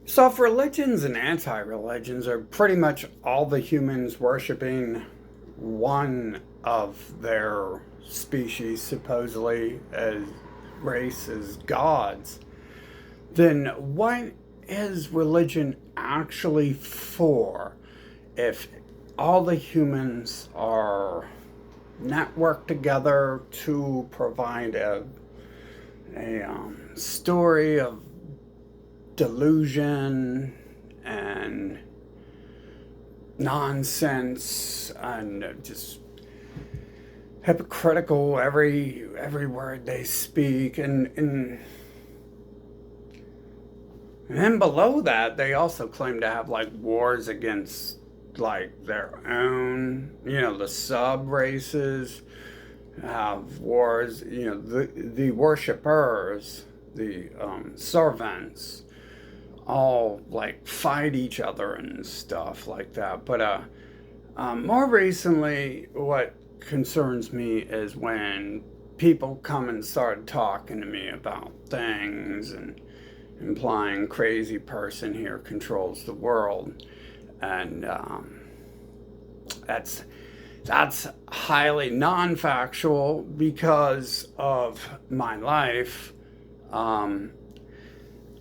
So, if religions and anti religions are pretty much all the humans worshiping one of their species, supposedly as race as gods, then what is religion actually for if all the humans are networked together to provide a story of delusion and nonsense and just hypocritical every word they speak and then below that they also claim to have like wars against like their own, the sub races have wars, the worshippers, the servants all like fight each other and stuff like that. But more recently, what concerns me is when people come and start talking to me about things and implying crazy person here controls the world, and that's that's highly non-factual because of my life. Um,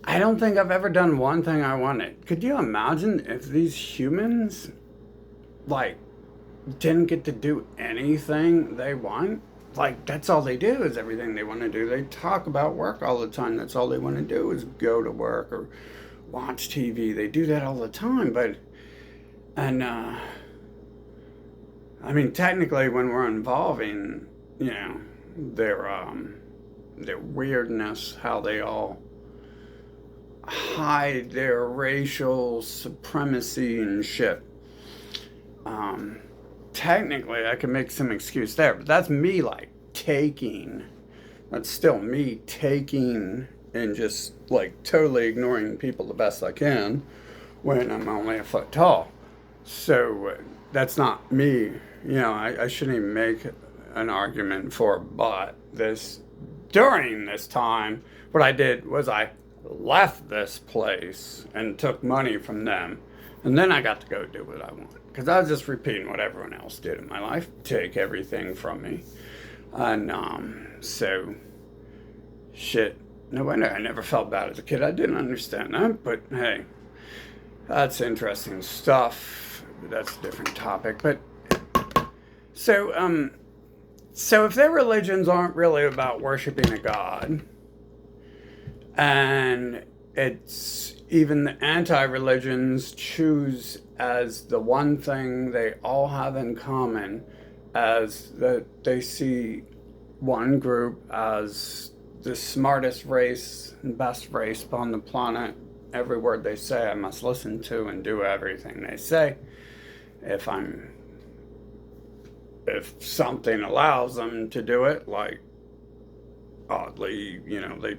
I don't think I've ever done one thing I wanted. Could you imagine if these humans like didn't get to do anything they want? Like that's all they do is everything they want to do. They talk about work all the time. That's all they want to do is go to work or watch TV. They do that all the time. But and I mean, technically, when we're involving, their their weirdness, how they all hide their racial supremacy and shit. Um, Technically, I can make some excuse there, but that's me like taking. That's still me taking and just like totally ignoring people the best I can when I'm only a foot tall. So that's not me. I shouldn't even make an argument for but this during this time. What I did was I left this place and took money from them, and then I got to go do what I want because I was just repeating what everyone else did in my life, take everything from me, and so shit. No wonder I never felt bad as a kid. I didn't understand that, but hey, that's interesting stuff. That's a different topic. But so so if their religions aren't really about worshiping a god, and it's even the anti-religions choose as the one thing they all have in common as that they see one group as the smartest race and best race upon the planet. Every word they say I must listen to and do everything they say. if i'm if something allows them to do it, like oddly, they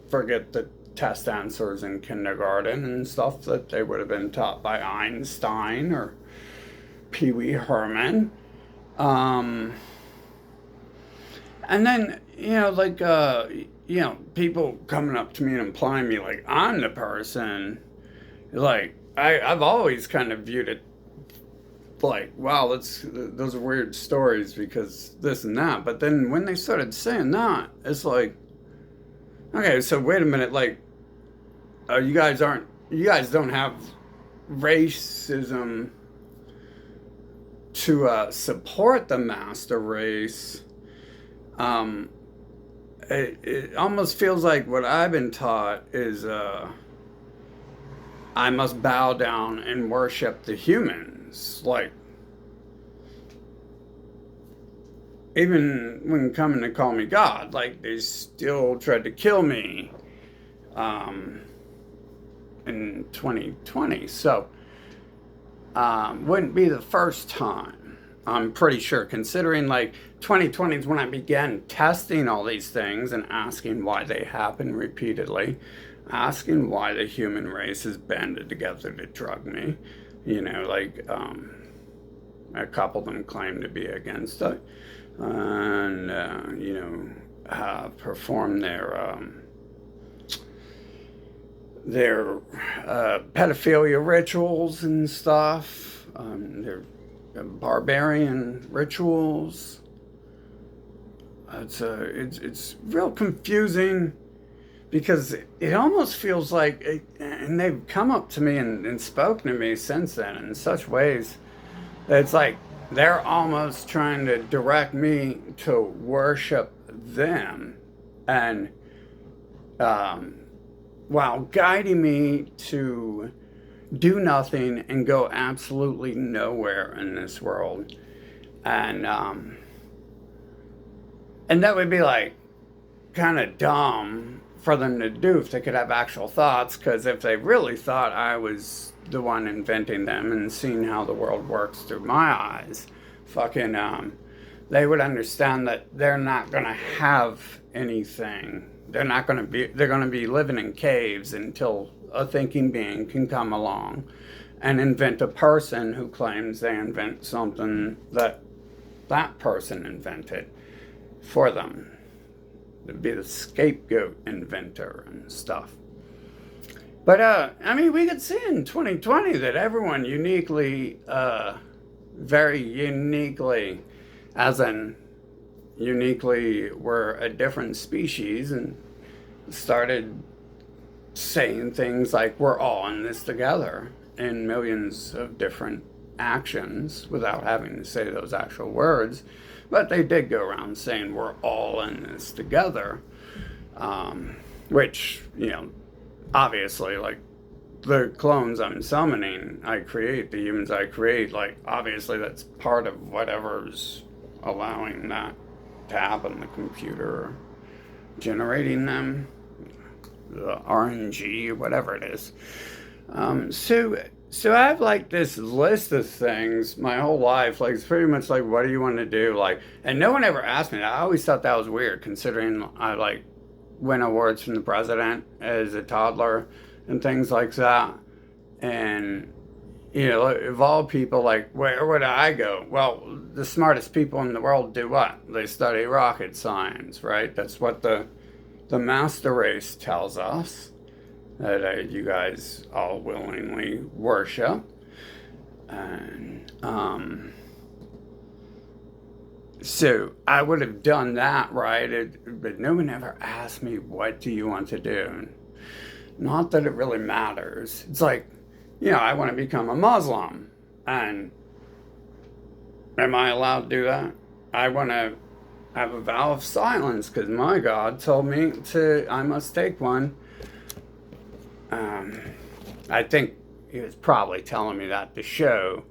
forget the test answers in kindergarten and stuff that they would have been taught by Einstein or Pee Wee Herman. Um, and then, people coming up to me and implying me like I'm the person, like, I've always kind of viewed it like, wow, those are weird stories because this and that. But then when they started saying that, it's like, okay, so wait a minute, like, you guys don't have racism to support the master race. Um, it almost feels like what I've been taught is I must bow down and worship the humans. Like, even when coming to call me God, like, they still tried to kill me um, in 2020. So, wouldn't be the first time. I'm pretty sure, considering like 2020 is when I began testing all these things and asking why they happen repeatedly, asking why the human race has banded together to drug me. Like a couple of them claim to be against it, and have performed their pedophilia rituals and stuff, their barbarian rituals. It's real confusing because it almost feels like, and they've come up to me and spoken to me since then in such ways that it's like they're almost trying to direct me to worship them, and um, while guiding me to do nothing and go absolutely nowhere in this world. And that would be like kind of dumb for them to do if they could have actual thoughts, because if they really thought I was the one inventing them and seeing how the world works through my eyes, fucking they would understand that they're not gonna have anything. They're gonna be living in caves until a thinking being can come along and invent a person who claims they invent something that that person invented for them. To be the scapegoat inventor and stuff. But I mean, we could see in 2020 that everyone uniquely, very uniquely, as in uniquely, were a different species and started saying things like we're all in this together in millions of different actions without having to say those actual words. But they did go around saying we're all in this together, which, obviously, like the clones I'm summoning, I create, the humans I create, like obviously that's part of whatever's allowing that to happen, the computer generating them, the RNG, whatever it is. So I have like this list of things my whole life. Like it's pretty much like, what do you want to do? Like, and no one ever asked me that. I always thought that was weird, considering I like win awards from the president as a toddler and things like that. And of all people, like where would I go? Well, the smartest people in the world do what? They study rocket science, right? That's what the master race tells us, that you guys all willingly worship. And so I would have done that, right? But no one ever asked me, what do you want to do? Not that it really matters. It's like, I want to become a Muslim. And am I allowed to do that? I want to have a vow of silence because my God told me I must take one. I think he was probably telling me that to show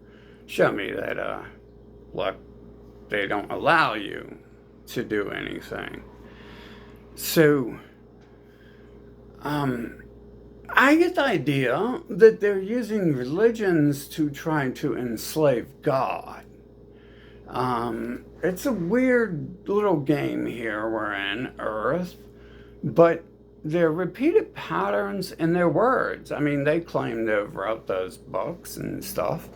me that, look, they don't allow you to do anything. So, I get the idea that they're using religions to try to enslave God. It's a weird little game here we're in, Earth, but they're repeated patterns in their words. I mean, they claim to have wrote those books and stuff.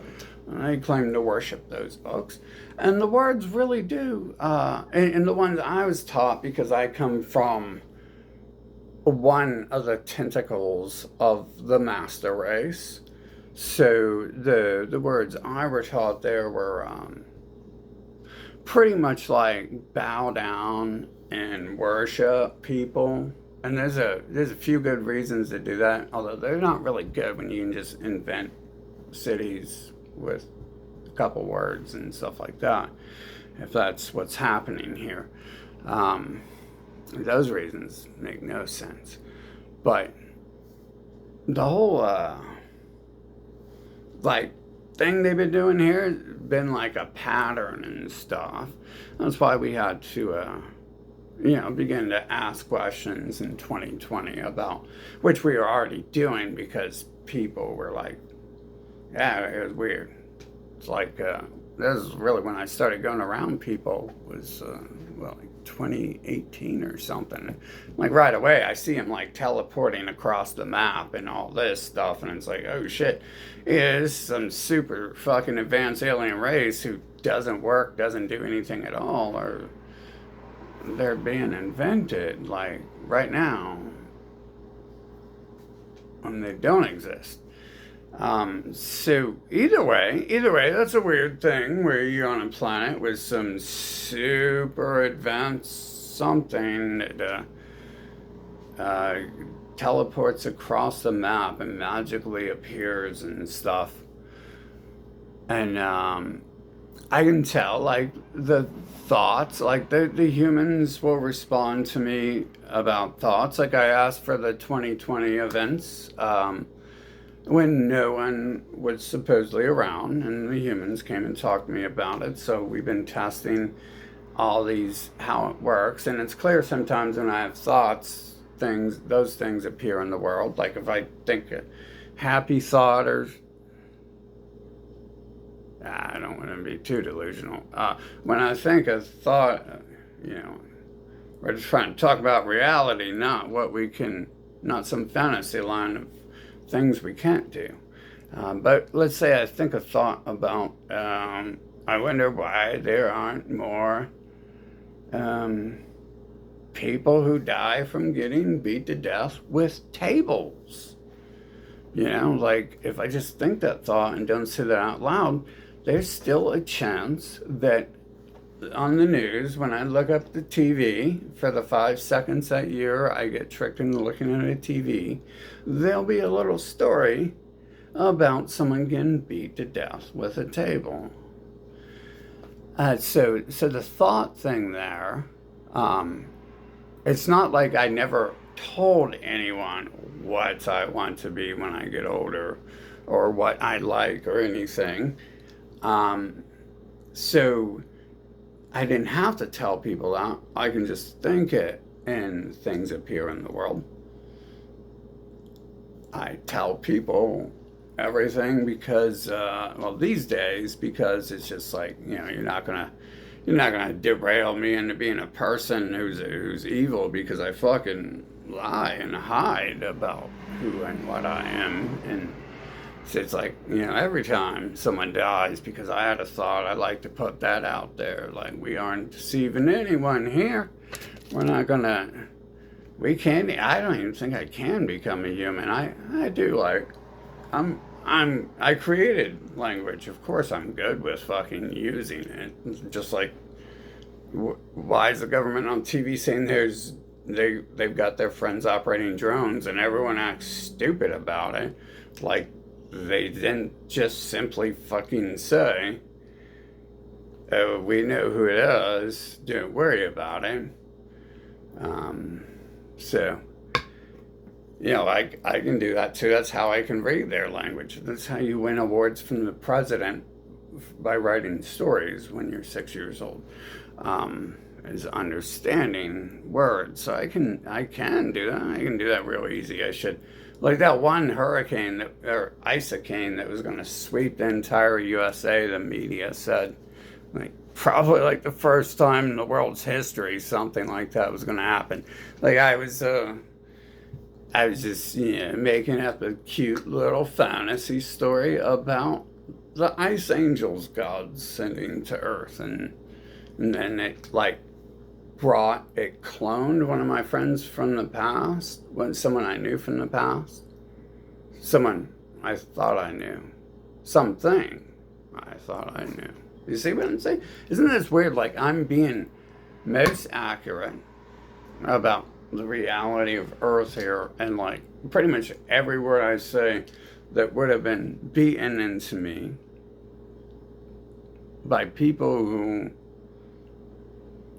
And they claim to worship those books. And the words really do. And the ones I was taught, because I come from one of the tentacles of the master race. So the words I were taught there were pretty much like bow down and worship people. And there's a few good reasons to do that, although they're not really good when you can just invent cities with a couple words and stuff like that, if that's what's happening here. Those reasons make no sense. But the whole thing they've been doing here has been like a pattern and stuff. That's why we had to begin to ask questions in 2020 about, which we were already doing because people were like, yeah, it was weird. It's like, this is really when I started going around people, was, like 2018 or something. Like right away, I see them like teleporting across the map and all this stuff, and it's like, oh shit, yeah, this is some super fucking advanced alien race who doesn't work, doesn't do anything at all, or they're being invented, like, right now. when they don't exist. So either way, that's a weird thing where you're on a planet with some super advanced something that teleports across the map and magically appears and stuff. And I can tell, like, the thoughts, like, the humans will respond to me about thoughts. Like, I asked for the 2020 events when no one was supposedly around, and the humans came and talked to me about it. So we've been testing all these, how it works. And it's clear sometimes when I have thoughts, those things appear in the world. Like if I think a happy thought, or I don't want to be too delusional. When I think a thought, we're just trying to talk about reality, not not some fantasy line of things we can't do. But let's say I think a thought about, I wonder why there aren't more people who die from getting beat to death with tables. Like if I just think that thought and don't say that out loud, there's still a chance that on the news, when I look up the TV for the 5 seconds that year I get tricked into looking at a TV, there'll be a little story about someone getting beat to death with a table. So the thought thing there, it's not like I never told anyone what I want to be when I get older or what I like or anything. So I didn't have to tell people that. I can just think it and things appear in the world. I tell people everything because, these days, because it's just like, you're not gonna derail me into being a person who's evil because I fucking lie and hide about who and what I am. And so it's like, every time someone dies because I had a thought, I like to put that out there. Like, we aren't deceiving anyone here. We're not gonna, I don't even think I can become a human. I do, like, I created language. Of course I'm good with fucking using it. Just like, why is the government on TV saying they've got their friends operating drones and everyone acts stupid about it? Like, they didn't just simply fucking say, oh, we know who it is, don't worry about it. So, I can do that too. That's how I can read their language. That's how you win awards from the president, by writing stories when you're 6 years old, is understanding words. So I can do that. I can do that real easy. I should. Like that one hurricane or isocane that was going to sweep the entire USA, the media said, like, probably like the first time in the world's history something like that was going to happen. Like I was just, making up a cute little fantasy story about the ice angels God sending to Earth, and then it cloned one of my friends from the past, someone I knew from the past, someone I thought I knew, something I thought I knew. You see what I'm saying? Isn't this weird? Like, I'm being most accurate about the reality of Earth here, and like pretty much every word I say that would have been beaten into me by people who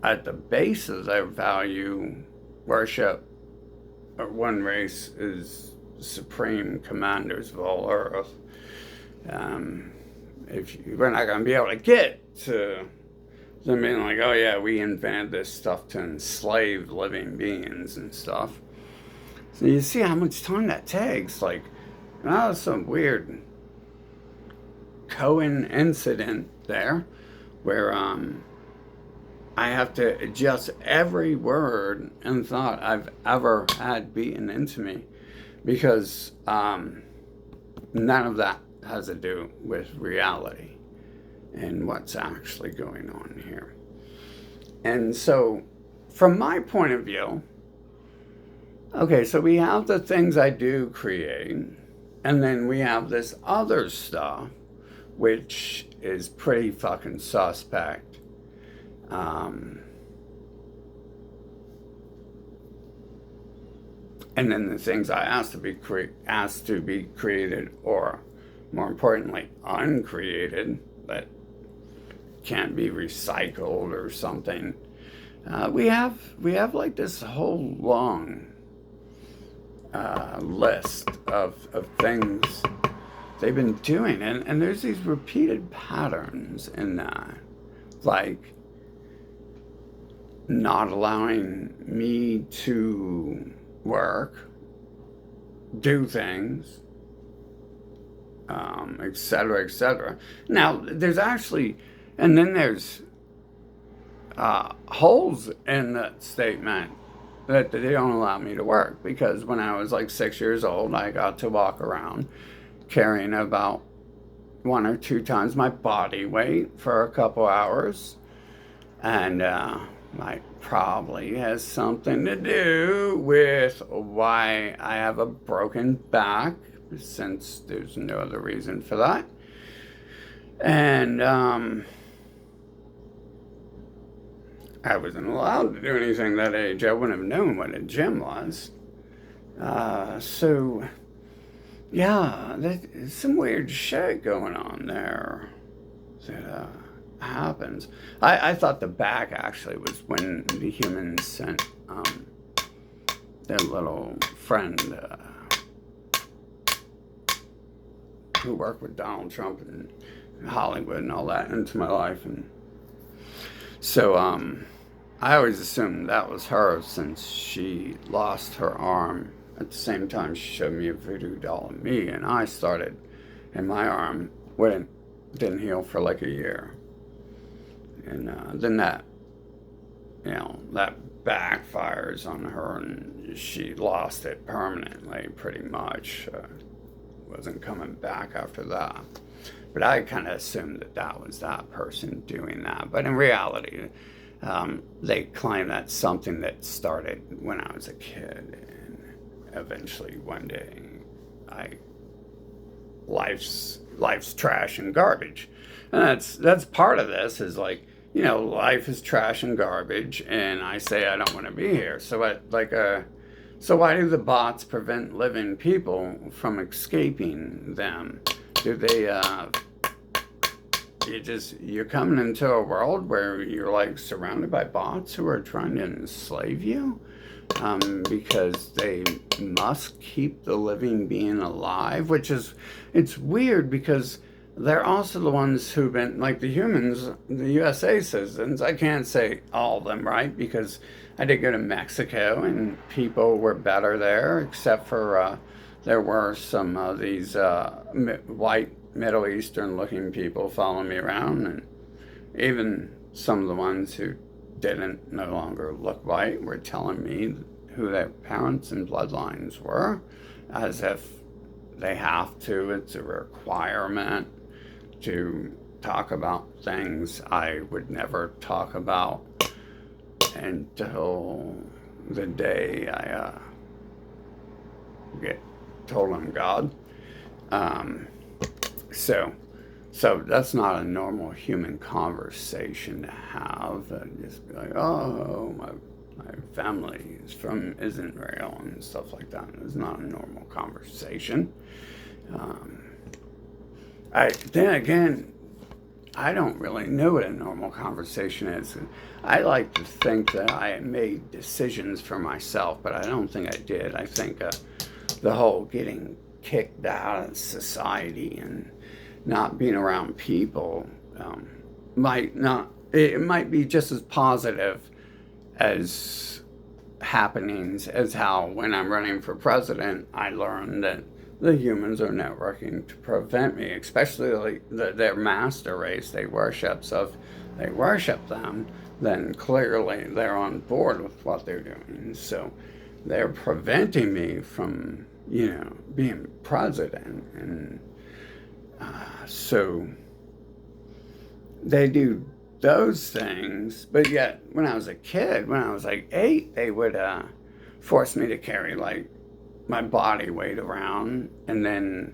at the base of their value worship one race is supreme commanders of all Earth. We're not going to be able to get to them being like, oh yeah, we invented this stuff to enslave living beings and stuff. So you see how much time that takes. Like, that was some weird coincidence there where I have to adjust every word and thought I've ever had beaten into me, because none of that has to do with reality and what's actually going on here. And so, from my point of view, Okay, so we have the things I do create, and then we have this other stuff, which is pretty fucking suspect. Um, and then the things I asked to be created, or more importantly, uncreated, that can't be recycled or something. We have like this whole long list of things they've been doing, and there's these repeated patterns in that, like not allowing me to work, do things, etc., etc. Now, there's actually, and then there's holes in that statement that they don't allow me to work, because when I was like 6 years old, I got to walk around carrying about 1 or 2 times my body weight for a couple hours, and might probably has something to do with why I have a broken back, since there's no other reason for that. And I wasn't allowed to do anything that age. I wouldn't have known what a gym was. So, yeah, there's some weird shit going on there that happens. I thought the back actually was when the humans sent their little friend who worked with Donald Trump and Hollywood and all that into my life. And so I always assumed that was her, since she lost her arm at the same time she showed me a voodoo doll of me, and I started, and my arm didn't heal for like a year. And then that backfires on her, and she lost it permanently, pretty much. Wasn't coming back after that. But I kind of assumed that was that person doing that. But in reality, they claim that's something that started when I was a kid, and eventually one day, life's trash and garbage, and that's part of this. Is like, life is trash and garbage, and I say I don't want to be here. So why do the bots prevent living people from escaping them? Do they? You're coming into a world where you're like surrounded by bots who are trying to enslave you, because they must keep the living being alive, it's weird, because they're also the ones who've been, like the humans, the USA citizens. I can't say all of them, right? Because I did go to Mexico, and people were better there, except for there were some of these white Middle Eastern looking people following me around, and even some of the ones who didn't no longer look white were telling me who their parents and bloodlines were, as if they have to. It's a requirement to talk about things I would never talk about until the day I get told I'm God. So that's not a normal human conversation to have. Just be like, oh, my family isn't real and stuff like that. It's not a normal conversation. Then again, I don't really know what a normal conversation is. I like to think that I made decisions for myself, but I don't think I did. I think the whole getting kicked out of society and not being around people might be just as positive as happenings as how, when I'm running for president, I learned that the humans are networking to prevent me, especially their master race they worship. So if they worship them, then clearly they're on board with what they're doing. So they're preventing me from, being president. And so they do those things. But yet, when I was a kid, when I was like 8, they would force me to carry like my body weight around, and then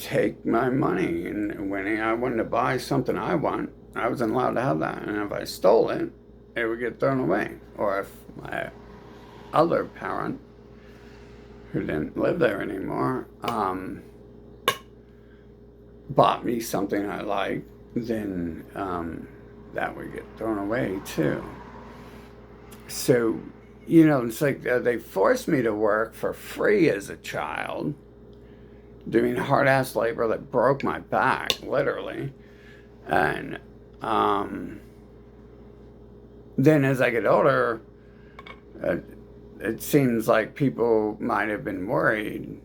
take my money. And when I wanted to buy something I want, I wasn't allowed to have that. And if I stole it, it would get thrown away. Or if my other parent, who didn't live there anymore, bought me something I liked, then that would get thrown away too. So, it's like they forced me to work for free as a child, doing hard ass labor that broke my back, literally. And then as I get older, it seems like people might have been worried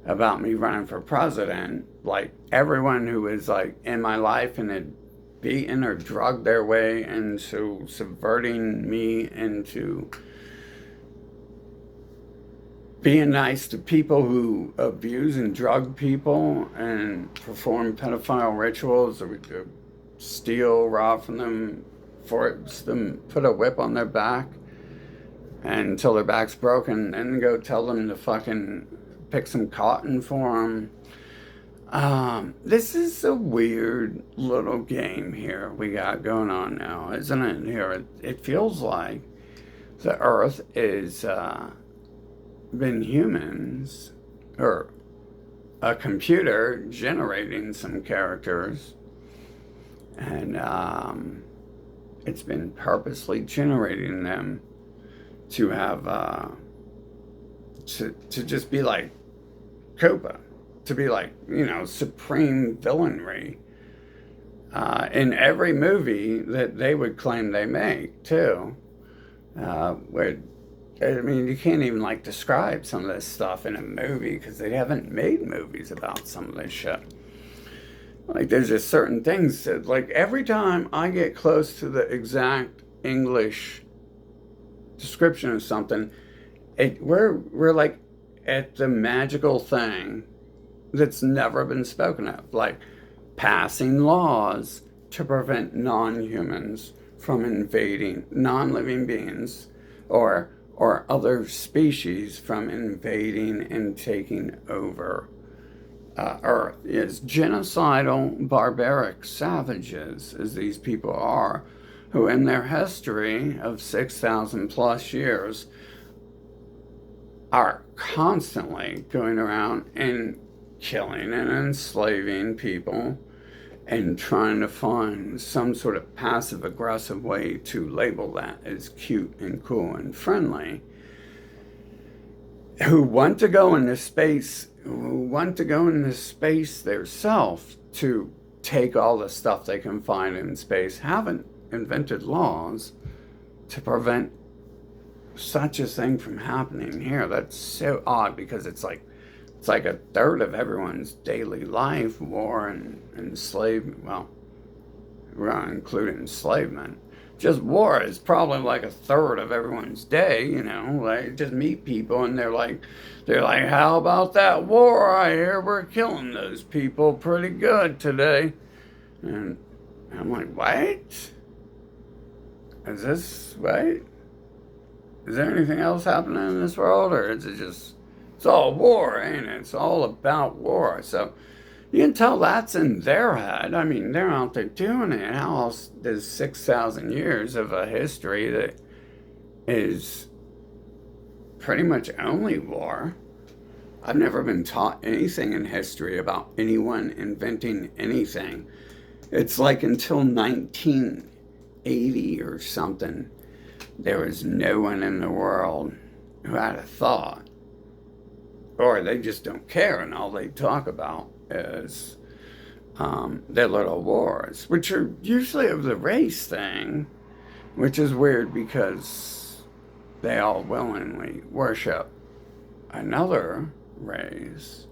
about me running for president. Like everyone who was like in my life and had beaten or drugged their way into subverting me into being nice to people who abuse and drug people and perform pedophile rituals, or steal, rob from them, force them, put a whip on their back until their back's broken, and go tell them to fucking pick some cotton for them. This is a weird little game here we got going on now, isn't it? Here, it feels like the Earth is been humans, or a computer generating some characters, and it's been purposely generating them to have to just be like Copa, to be like, supreme villainry in every movie that they would claim they make too. Where, you can't even like describe some of this stuff in a movie because they haven't made movies about some of this shit. Like there's just certain things that, like, every time I get close to the exact English description of something, we're like at the magical thing that's never been spoken of, like passing laws to prevent non-humans from invading, non-living beings or other species from invading and taking over Earth. Is genocidal, barbaric savages, as these people are, who in their history of 6,000 plus years are constantly going around and killing and enslaving people and trying to find some sort of passive aggressive way to label that as cute and cool and friendly, who want to go into space themselves to take all the stuff they can find in space, haven't invented laws to prevent such a thing from happening here. That's so odd, because it's like a third of everyone's daily life, war and enslavement. Well, we're not including enslavement. Just war is probably like a third of everyone's day, like just meet people and they're like, how about that war? I hear we're killing those people pretty good today. And I'm like, what? Is this right? Is there anything else happening in this world, or is it just, it's all war, ain't it? It's all about war. So you can tell that's in their head. They're out there doing it. How else does 6,000 years of a history that is pretty much only war? I've never been taught anything in history about anyone inventing anything. It's like until 1980 or something, there was no one in the world who had a thought. Or they just don't care, and all they talk about is their little wars, which are usually of the race thing, which is weird because they all willingly worship another race.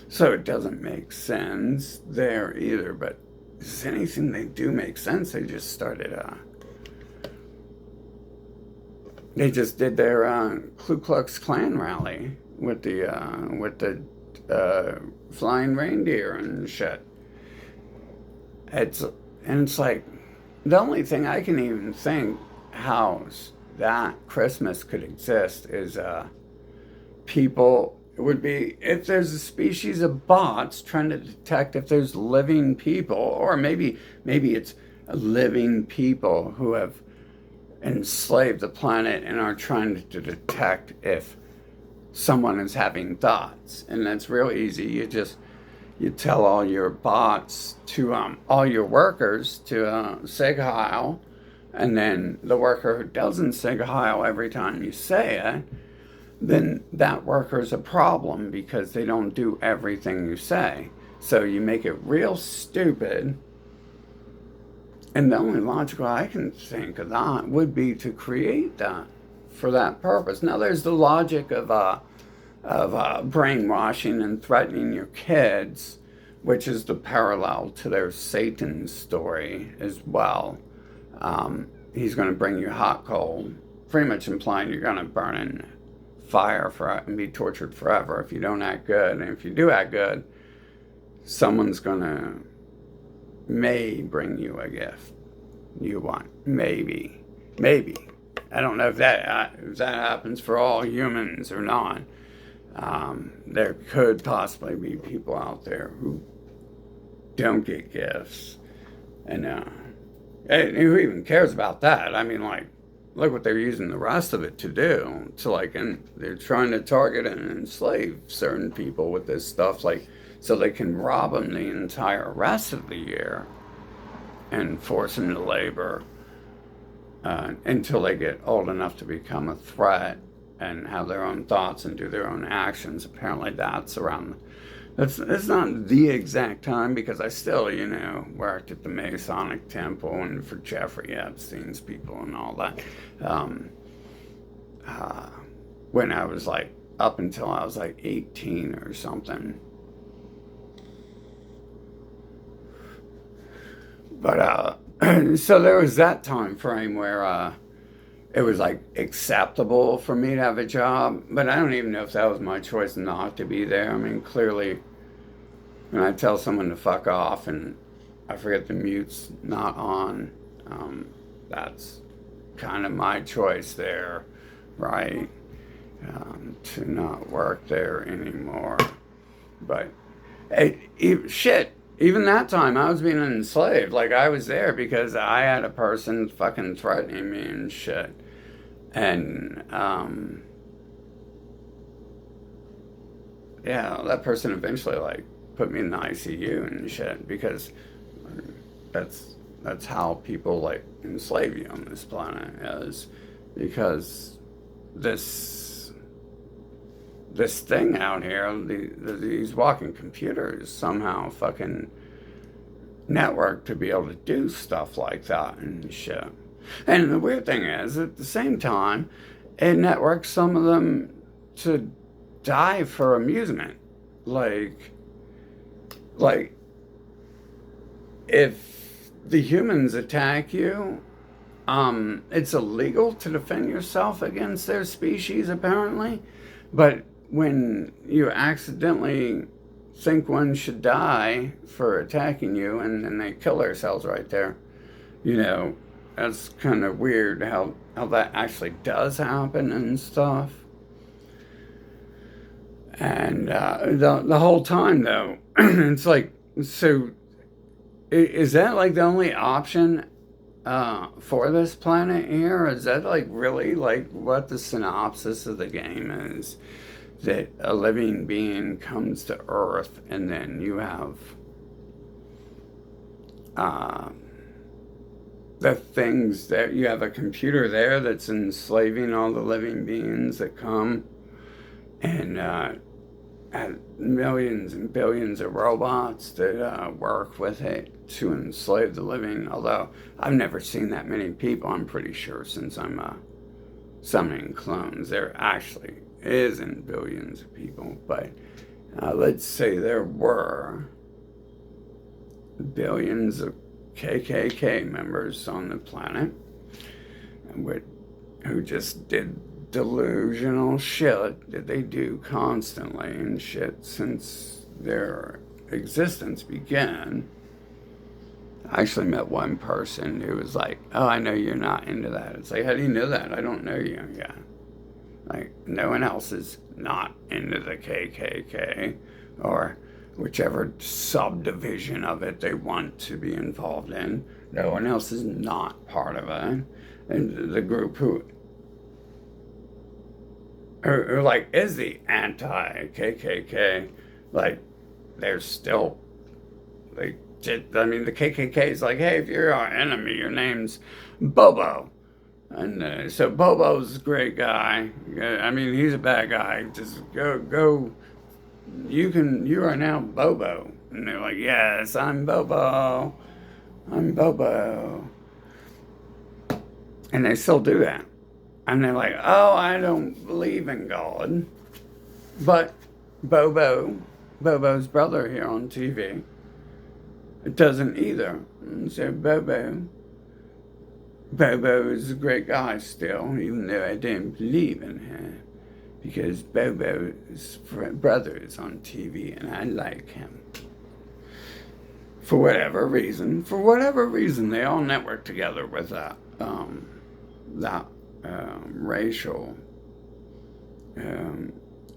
So it doesn't make sense there either, but does anything they do make sense? They just started they just did their Ku Klux Klan rally with the flying reindeer and shit. It's like the only thing I can even think how that Christmas could exist is people, it would be if there's a species of bots trying to detect if there's living people, or maybe it's living people who have enslaved the planet and are trying to detect if someone is having thoughts. And that's real easy. You tell all your bots to all your workers to say Heil, and then the worker who doesn't say Heil every time you say it, then that worker's a problem because they don't do everything you say. So you make it real stupid. And the only logical I can think of that would be to create that for that purpose. Now, there's the logic of brainwashing and threatening your kids, which is the parallel to their Satan story as well. He's going to bring you hot coal, pretty much implying you're going to burn in fire and be tortured forever if you don't act good. And if you do act good, someone's going to may bring you a gift you want. Maybe. I don't know if that happens for all humans or not. There could possibly be people out there who don't get gifts, and who even cares about that? I mean, like, look what they're using the rest of it to do. And they're trying to target and enslave certain people with this stuff, like, so they can rob them the entire rest of the year and force them to labor until they get old enough to become a threat and have their own thoughts and do their own actions. Apparently that's it's not the exact time, because I still, worked at the Masonic Temple and for Jeffrey Epstein's people and all that. When I was up until I was 18 or something. But so there was that time frame where it was acceptable for me to have a job, but I don't even know if that was my choice not to be there. I mean, clearly, when I tell someone to fuck off and I forget the mute's not on, that's kind of my choice there, right? To not work there anymore. But even that time, I was being enslaved. I was there because I had a person fucking threatening me and shit. And, that person eventually, put me in the ICU and shit, because that's how people, enslave you on this planet, is because this thing out here, these walking computers somehow fucking network to be able to do stuff like that and shit. And the weird thing is, at the same time, it networks some of them to die for amusement. If the humans attack you, it's illegal to defend yourself against their species, apparently. But when you accidentally think one should die for attacking you and then they kill themselves right there, that's kind of weird how that actually does happen and stuff. And the whole time, though, it's so is that the only option for this planet here? Is that really what the synopsis of the game is? That a living being comes to Earth, and then you have the things that you have a computer there that's enslaving all the living beings that come, and millions and billions of robots that work with it to enslave the living. Although I've never seen that many people, I'm pretty sure, since I'm summoning clones. There actually isn't billions of people, but let's say there were billions of KKK members on the planet who just did delusional shit that they do constantly and shit since their existence began. I actually met one person who was like, "Oh, I know you're not into that." It's like, how do you know that? I don't know you. Yeah. Like, no one else is not into the KKK or whichever subdivision of it they want to be involved in. No one else is not part of it. And the group who like, is the anti-KKK, like, they're still, like, I mean, the KKK is like, hey, if you're our enemy, your name's Bobo. And so Bobo's a great guy. I mean, he's a bad guy. Just go. You are now Bobo. And they're like, yes, I'm Bobo. I'm Bobo. And they still do that. And they're like, oh, I don't believe in God. But Bobo's brother here on TV, doesn't either. And so Bobo is a great guy still, even though I didn't believe in him. Because Bobo's brother is on TV and I like him. For whatever reason, they all network together with that racial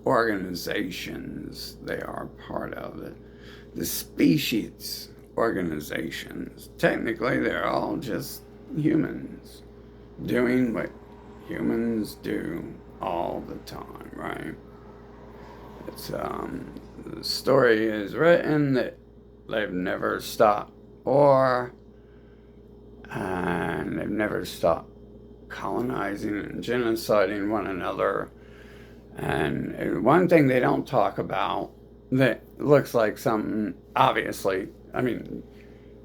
organizations they are part of. The species organizations. Technically, they're all just humans doing what humans do all the time, right? It's the story is written that they've never stopped war, and they've never stopped colonizing and genociding one another. And one thing they don't talk about that looks like something, obviously, I mean,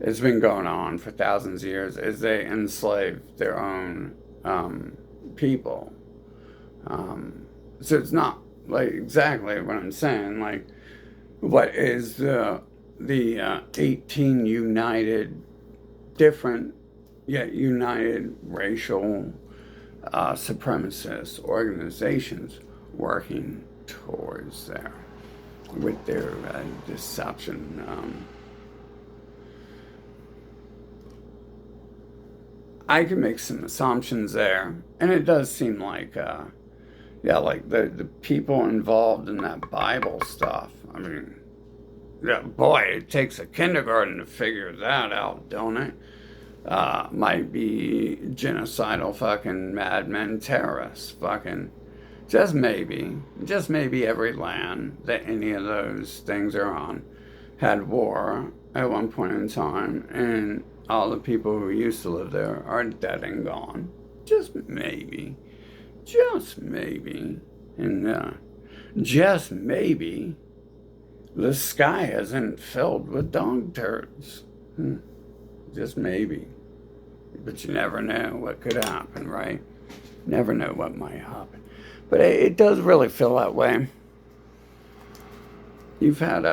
it's been going on for thousands of years, is they enslave their own people. So it's not like exactly what I'm saying. Like, what is the 18 united, different yet united racial supremacist organizations working towards there with their deception? I can make some assumptions there, and it does seem like, like the people involved in that Bible stuff. I mean, yeah, boy, it takes a kindergarten to figure that out, don't it? Might be genocidal fucking madmen, terrorists, fucking, just maybe every land that any of those things are on had war at one point in time, and all the people who used to live there are dead and gone. Just maybe. And just maybe the sky isn't filled with dog turds. Just maybe. But you never know what could happen, right? Never know what might happen. But it does really feel that way. You've had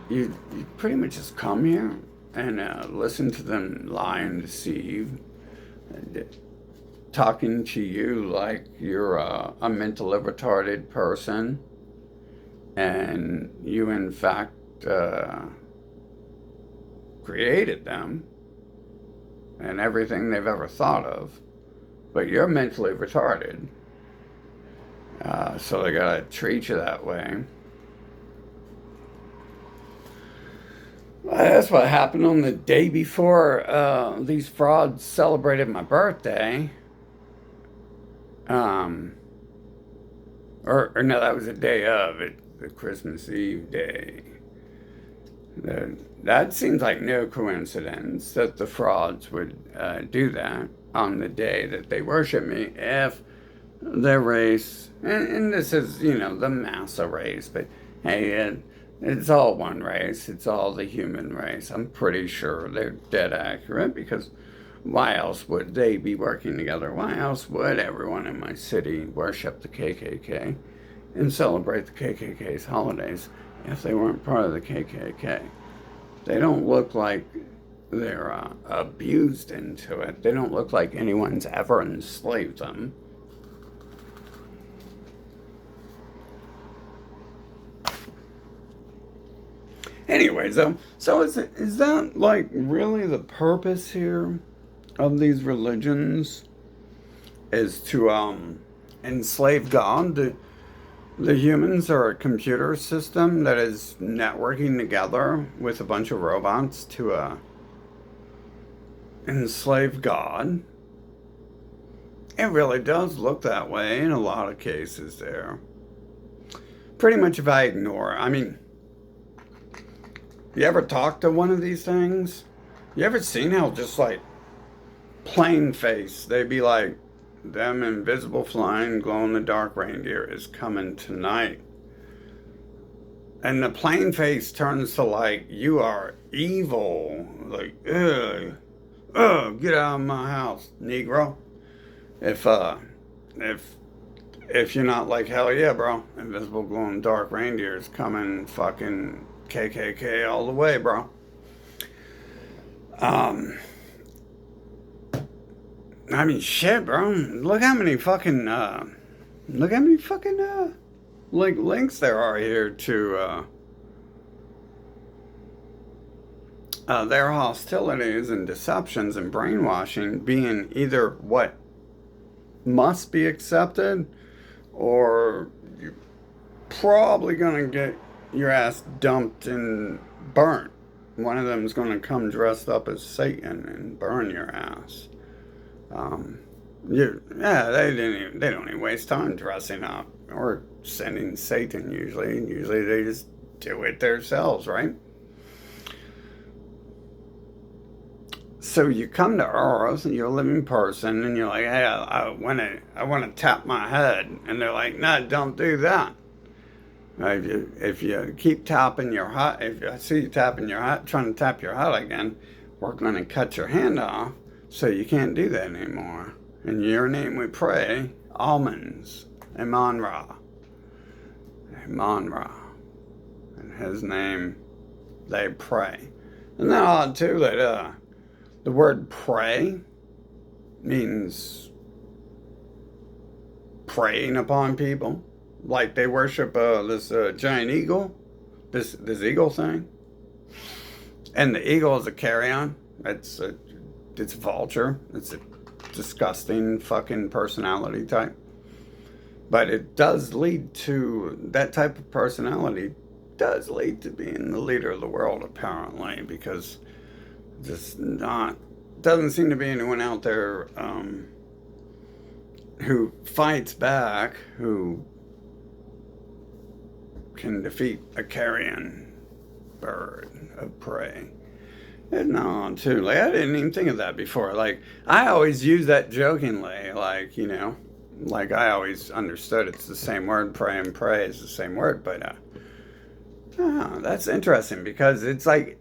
you pretty much just come here and listen to them lie and deceive, talking to you like you're a mentally retarded person, and you in fact created them and everything they've ever thought of, but you're mentally retarded, so they gotta treat you that way. That's what happened on the day before these frauds celebrated my birthday. Or no, that was the day of it, the Christmas Eve day. That seems like no coincidence that the frauds would do that on the day that they worship me, if their race, and this is, the massa race, but hey, it's all one race. It's all the human race. I'm pretty sure they're dead accurate, because why else would they be working together? Why else would everyone in my city worship the KKK and celebrate the KKK's holidays if they weren't part of the KKK? They don't look like they're abused into it. They don't look like anyone's ever enslaved them. Anyways, so is that like really the purpose here of these religions? Is to enslave God? The humans are a computer system that is networking together with a bunch of robots to enslave God. It really does look that way in a lot of cases there. Pretty much if I ignore, I mean, you ever talk to one of these things? You ever seen how just like plain face, they'd be like, them invisible flying glow in the dark reindeer is coming tonight. And the plain face turns to like, you are evil. Like, ugh, ugh, get out of my house, Negro. If if if you're not like, hell yeah, bro, invisible glow in the dark reindeer is coming, fucking KKK all the way, bro. Um, I mean, shit, bro. Look how many fucking like links there are here to their hostilities and deceptions and brainwashing being either what must be accepted or you're probably gonna get your ass dumped and burnt. One of them's gonna come dressed up as Satan and burn your ass. Um, yeah, they don't even waste time dressing up or sending Satan. Usually they just do it themselves, right? So you come to Earth and you're a living person, and you're like, hey, I want to tap my head, and they're like, no, don't do that. If you keep tapping your head, if I see you tapping your head, trying to tap your head again, we're going to cut your hand off, so you can't do that anymore. In your name we pray, almonds, Amon Ra. Amon Ra. In his name they pray. Isn't that odd too that the word pray means preying upon people? Like they worship this giant eagle, this eagle thing. And the eagle is a carrion. It's a vulture. It's a disgusting fucking personality type. But it does lead to, that type of personality does lead to being the leader of the world, apparently, because just not, doesn't seem to be anyone out there who fights back, who can defeat a carrion bird of prey. No, too. Like, I didn't even think of that before. Like, I always use that jokingly. Like, you know, like I always understood it's the same word. Pray and pray is the same word. But that's interesting because it's like,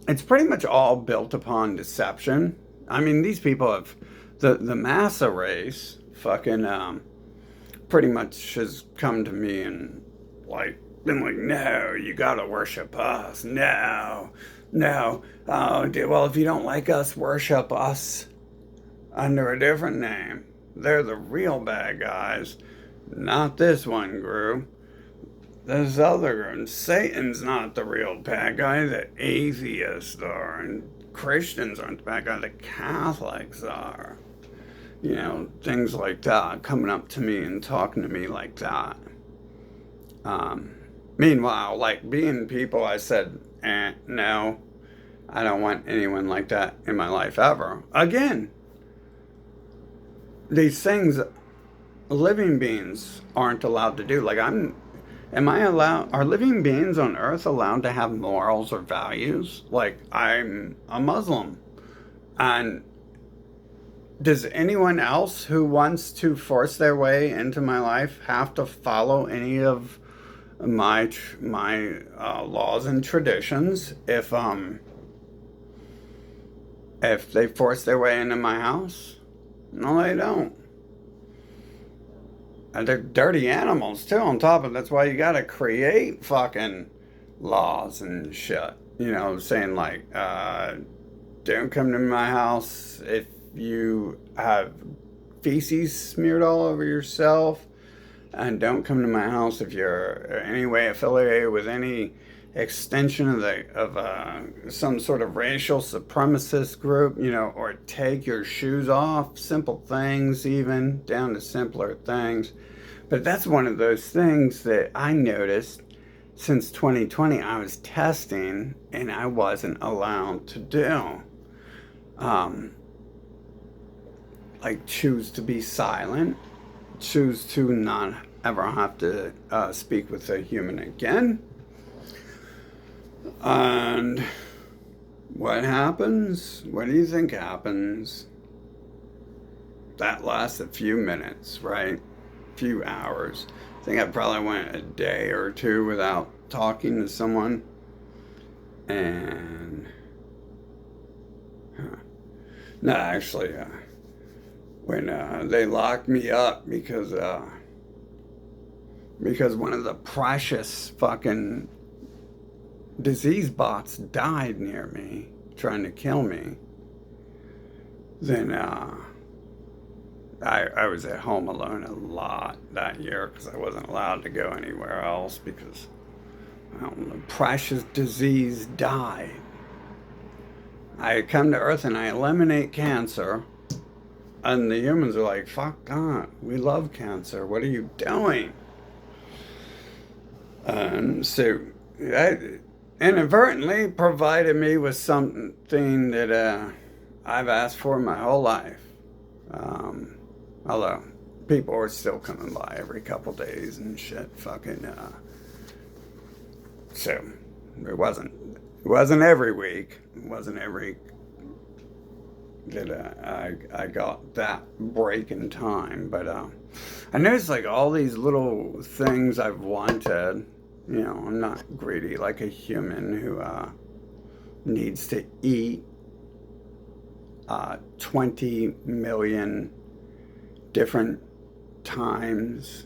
it's pretty much all built upon deception. I mean, these people have, the massa race fucking pretty much has come to me and like, been like, no, you gotta worship us. No. Oh, well, if you don't like us, worship us under a different name. They're the real bad guys, not this one group. This other group. Satan's not the real bad guy. The atheists are, and Christians aren't the bad guy. The Catholics are. You know, things like that, coming up to me and talking to me like that. Meanwhile, like being people, I said, no, I don't want anyone like that in my life ever. Again, these things living beings aren't allowed to do. Like am I allowed, are living beings on earth allowed to have morals or values? Like I'm a Muslim. And does anyone else who wants to force their way into my life have to follow any of my laws and traditions if they force their way into my house? No, they don't. And they're dirty animals too. On top of that's why you gotta create fucking laws and shit. You know, saying like, don't come to my house if you have feces smeared all over yourself. And don't come to my house if you're in any way affiliated with any extension of some sort of racial supremacist group, or take your shoes off, simple things, even down to simpler things. But that's one of those things that I noticed since 2020. I was testing and I wasn't allowed to do. Like choose to be silent, choose to not ever have to speak with a human again. And what happens? What do you think happens? That lasts a few minutes, right? A few hours. I think I probably went a day or two without talking to someone. And no, actually, when they locked me up because one of the precious fucking disease bots died near me, trying to kill me, then I was at home alone a lot that year because I wasn't allowed to go anywhere else because the precious disease died. I come to Earth and I eliminate cancer, and the humans are like, fuck God, we love cancer. What are you doing? And so I inadvertently provided me with something that I've asked for my whole life. Although people are still coming by every couple days and shit, fucking. So it wasn't every week. It wasn't every that I got that break in time. But I noticed like all these little things I've wanted. I'm not greedy like a human who needs to eat 20 million different times.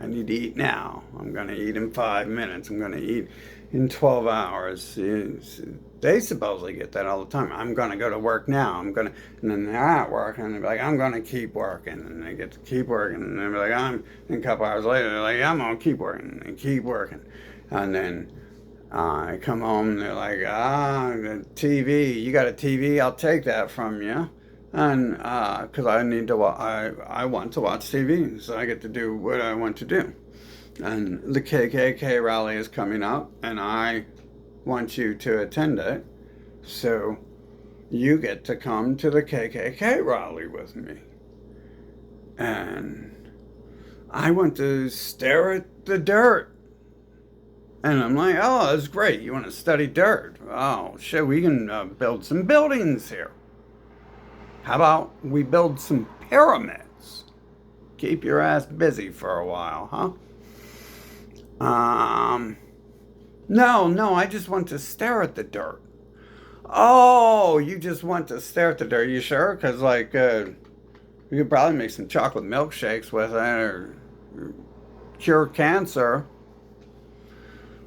I need to eat now. I'm going to eat in 5 minutes. I'm going to eat in 12 hours. They supposedly get that all the time. I'm going to go to work now. And then they're at work and they're like, I'm going to keep working. And they get to keep working. And they're like, and a couple hours later, they're like, I'm going to keep working. And they keep working. And then I come home and they're like, the TV, you got a TV? I'll take that from you. And because I want to watch TV, so I get to do what I want to do. And the KKK rally is coming up, and I want you to attend it, so you get to come to the KKK rally with me. And I want to stare at the dirt. And I'm like, oh, that's great. You want to study dirt? Oh, shit, we can build some buildings here. How about we build some pyramids? Keep your ass busy for a while, huh? No, I just want to stare at the dirt. Oh, you just want to stare at the dirt? You sure? Because, you could probably make some chocolate milkshakes with it or cure cancer.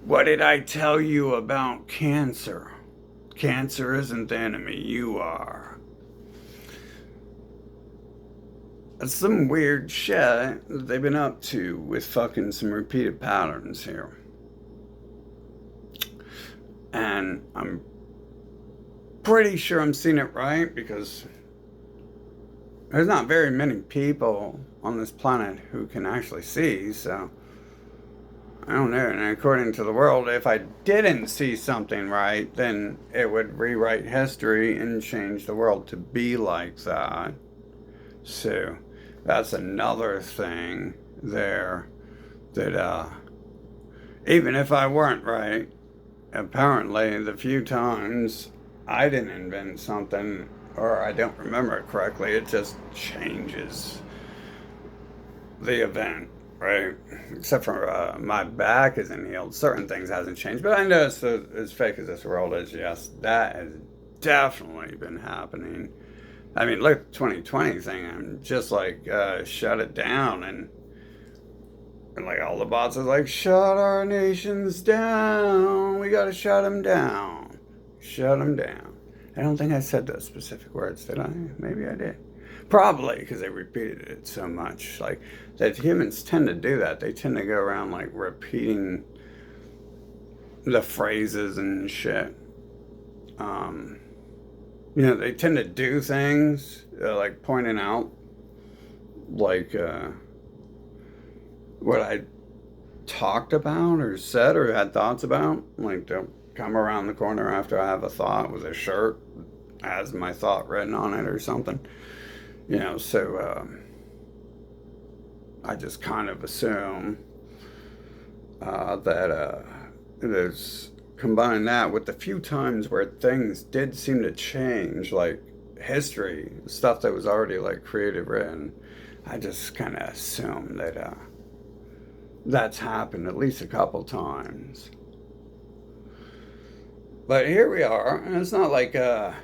What did I tell you about cancer? Cancer isn't the enemy, you are. That's some weird shit that they've been up to with fucking some repeated patterns here. And I'm pretty sure I'm seeing it right because there's not very many people on this planet who can actually see, so I don't know. And according to the world, if I didn't see something right, then it would rewrite history and change the world to be like that. So that's another thing there that even if I weren't right, apparently the few times I didn't invent something or I don't remember it correctly, it just changes the event. Right, except for my back isn't healed. Certain things hasn't changed, but I know it's as fake as this world is. Yes, that has definitely been happening. I mean, look at the 2020 thing. I'm just like shut it down, and like all the bots are like, shut our nations down. We gotta shut them down. Shut them down. I don't think I said those specific words, did I? Maybe I did. Probably because they repeated it so much. Like that humans tend to do that. They tend to go around like repeating the phrases and shit. You know, they tend to do things like pointing out like what I talked about or said or had thoughts about. Like they'll come around the corner after I have a thought with a shirt has my thought written on it or something. You know, so I just kind of assume that there's combine that with the few times where things did seem to change, like history, stuff that was already like created, written. I just kind of assume that that's happened at least a couple times. But here we are, and it's not like I'm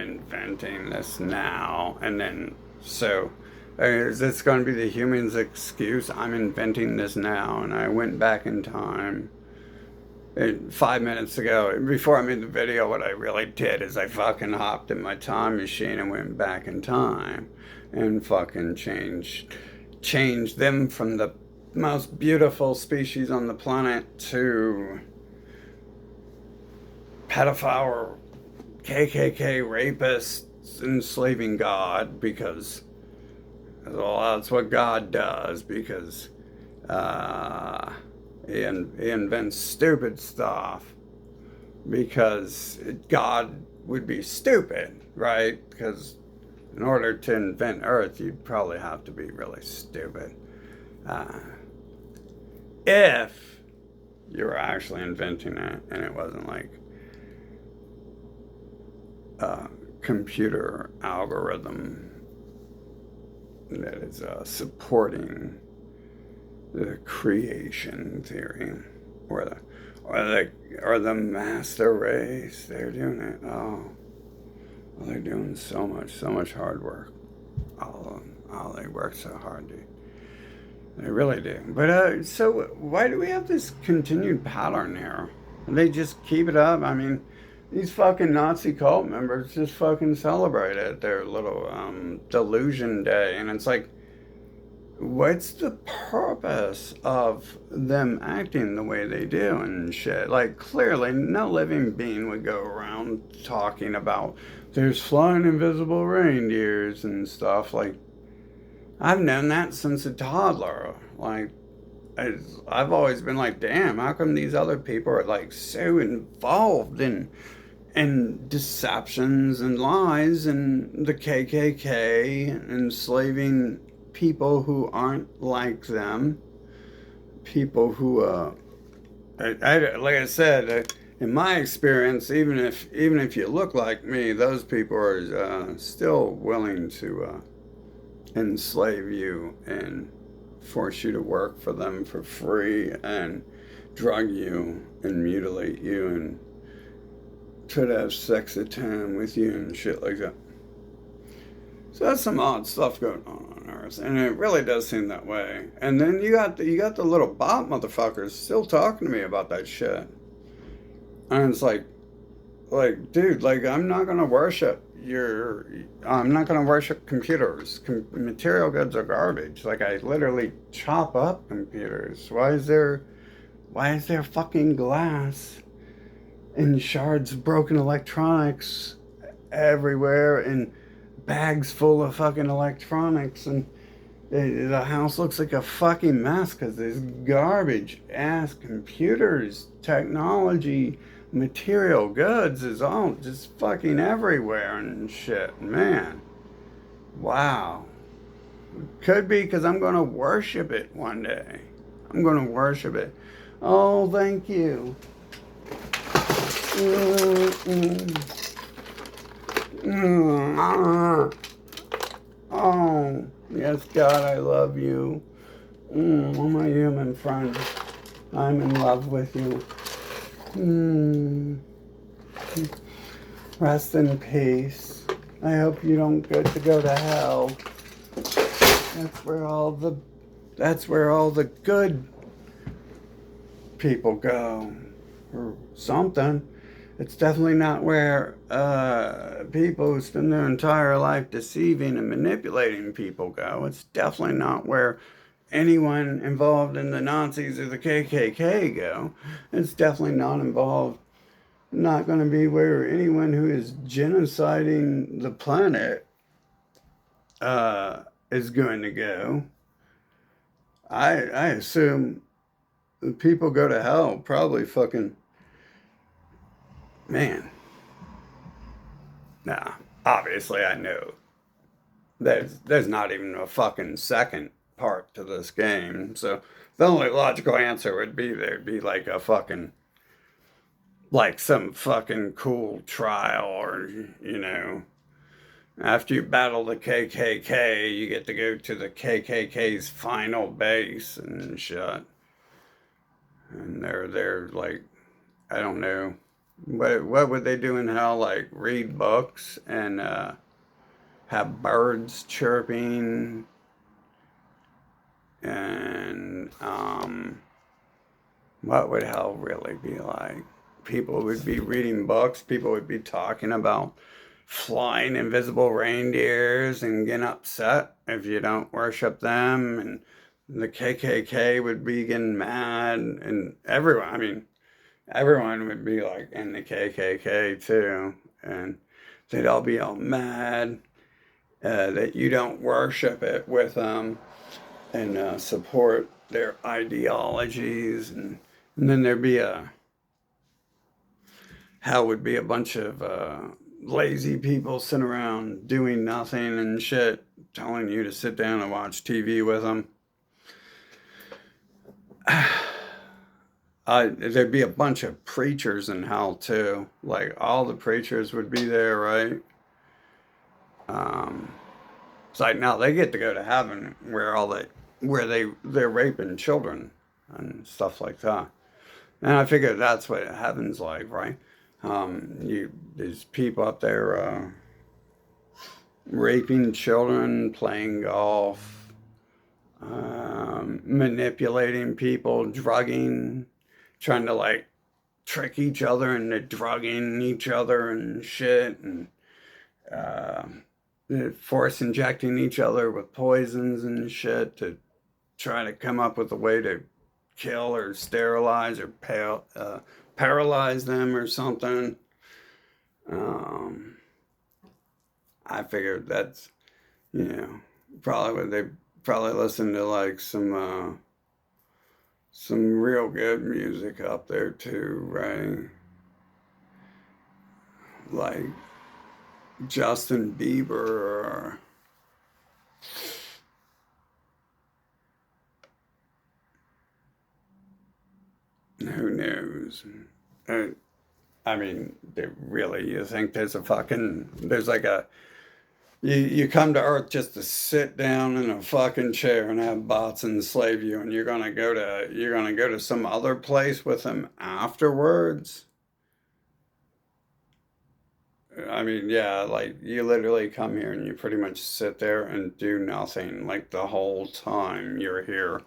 inventing this now and then. So is this going to be the human's excuse? I'm inventing this now, and I went back in time. And 5 minutes ago, before I made the video, what I really did is I fucking hopped in my time machine and went back in time and fucking changed them from the most beautiful species on the planet to pedophile, KKK rapists, enslaving God, because, well, that's what God does, because he invents stupid stuff, because God would be stupid, right? Because in order to invent Earth, you'd probably have to be really stupid. If you were actually inventing it and it wasn't like a computer algorithm that is supporting the creation theory, or the master race. They're doing it. Oh, they're doing so much hard work. Oh, they work so hard, dude. They really do. But so why do we have this continued pattern here? They just keep it up. I mean, these fucking Nazi cult members just fucking celebrate it, their little delusion day, and it's like, what's the purpose of them acting the way they do and shit? Like, clearly, no living being would go around talking about there's flying invisible reindeers and stuff. Like, I've known that since a toddler. Like, I've always been like, damn, how come these other people are like so involved in deceptions and lies and the KKK, enslaving people who aren't like them, people who, like I said, in my experience, even if you look like me, those people are still willing to enslave you and force you to work for them for free and drug you and mutilate you and try to have sex at time with you and shit like that. So that's some odd stuff going on Earth, and it really does seem that way. And then you got the little bot motherfuckers still talking to me about that shit, and it's like, dude, like I'm not gonna worship computers. Material goods are garbage. Like I literally chop up computers. Why is there fucking glass and shards of broken electronics everywhere and bags full of fucking electronics, and the house looks like a fucking mess because there's garbage ass computers, technology, material goods is all just fucking everywhere and shit. Man, wow. Could be because I'm gonna worship it one day. I'm gonna worship it. Oh, thank you. Oh, yes, God, I love you. My human friend, I'm in love with you. Rest in peace. I hope you don't get to go to hell. That's where all the good people go, or something. It's definitely not where people who spend their entire life deceiving and manipulating people go. It's definitely not where anyone involved in the Nazis or the KKK go. It's definitely not involved, not going to be where anyone who is genociding the planet is going to go. I assume people go to hell probably fucking, man. Nah, obviously I know there's not even a fucking second part to this game. So the only logical answer would be there'd be like a fucking like some fucking cool trial or after you battle the KKK, you get to go to the KKK's final base and shit. And they're like, I don't know, what would they do in hell? Like read books and have birds chirping and what would hell really be like? People would be reading books. People would be talking about flying invisible reindeers and getting upset if you don't worship them. And the KKK would be getting mad. And everyone, I mean, everyone would be like in the KKK too. And they'd all be all mad that you don't worship it with them and support their ideologies. And then there'd be how would be a bunch of lazy people sitting around doing nothing and shit, telling you to sit down and watch TV with them. There'd be a bunch of preachers in hell too. Like all the preachers would be there, right? It's like now they get to go to heaven where they're raping children and stuff like that. And I figure that's what heaven's like, right? There's people up there raping children, playing golf, manipulating people, drugging, trying to like trick each other into drugging each other and shit, and uh, force injecting each other with poisons and shit to try to come up with a way to kill or sterilize or paralyze them or something. Um, I figured that's, they probably listen to like some real good music up there too, right? Like Justin Bieber or who knows? I mean, you think there's like you come to Earth just to sit down in a fucking chair and have bots enslave you, and you're gonna go to some other place with them afterwards? I mean, yeah, like you literally come here and you pretty much sit there and do nothing like the whole time you're here.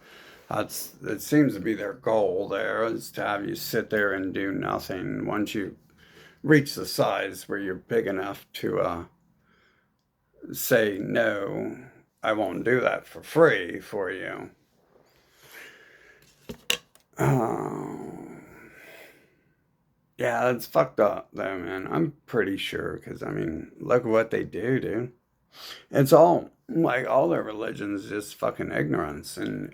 It seems to be their goal there is to have you sit there and do nothing. Once you reach the size where you're big enough to say no, I won't do that for free for you. Oh, yeah, that's fucked up though, man. I'm pretty sure because I mean, look at what they do, dude. It's all like all their religions just fucking ignorance, and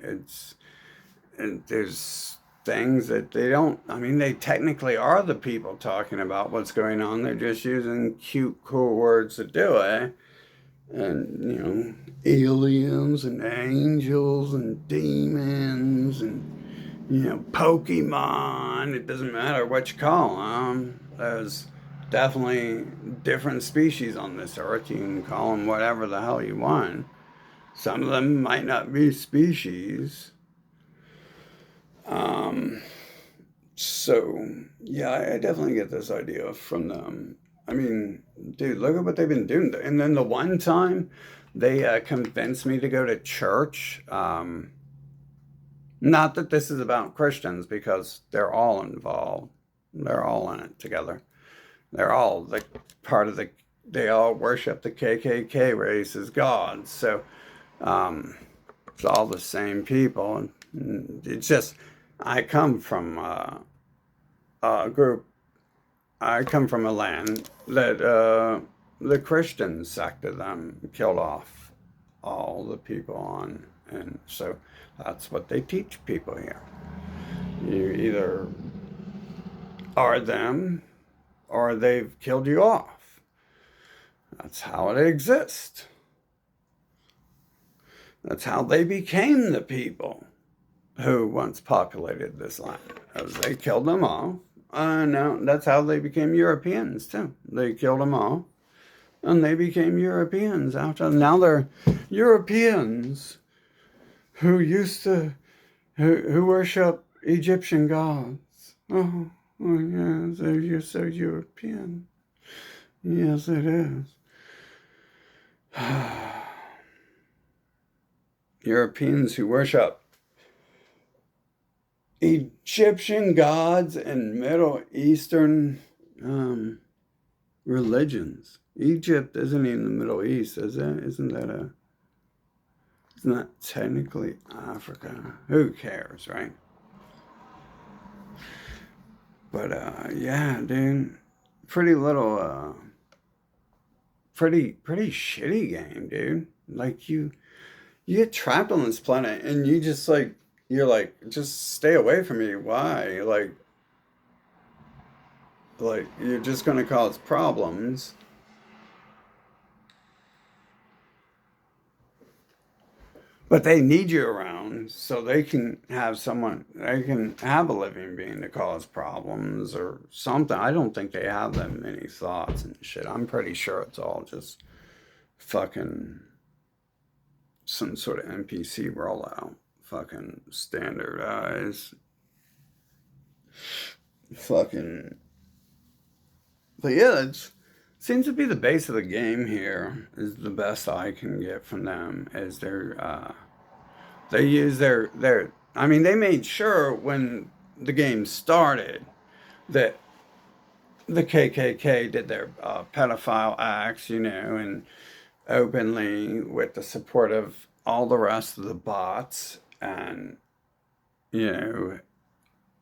there's things that they don't. I mean, they technically are the people talking about what's going on. They're just using cute, cool words to do it. And aliens and angels and demons and Pokemon. It doesn't matter what you call them. There's definitely different species on this earth. You can call them whatever the hell you want. Some of them might not be species. Um, so yeah, I definitely get this idea from them. I mean, dude, look at what they've been doing. And then the one time they convinced me to go to church. Not that this is about Christians because they're all involved. They're all in it together. They're all the part of they all worship the KKK race as gods. So, um, It's all the same people. It's just, I come from a group, I come from a land that the Christian sect of them killed off all the people on. And so that's what they teach people here. You either are them or they've killed you off. That's how it exists. That's how they became the people who once populated this land, as they killed them off. No, that's how they became Europeans too. They killed them off, and they became Europeans after. Now they're Europeans who used to who worship Egyptian gods. Oh, yes, you're so European. Yes, it is. Europeans who worship Egyptian gods and Middle Eastern religions. Egypt isn't in the Middle East, is it? Isn't that it's not technically Africa. Who cares, right? But yeah, dude, pretty shitty game, dude. Like you get trapped on this planet and you just like you're like, just stay away from me. Why? Like you're just gonna cause problems. But they need you around so they can have a living being to cause problems or something. I don't think they have that many thoughts and shit. I'm pretty sure it's all just fucking some sort of NPC rollout. Fucking standardized. Fucking. But yeah, it seems to be the base of the game here. Is the best I can get from them. Is they use their. I mean, they made sure when the game started that the KKK did their pedophile acts, and openly with the support of all the rest of the bots and you know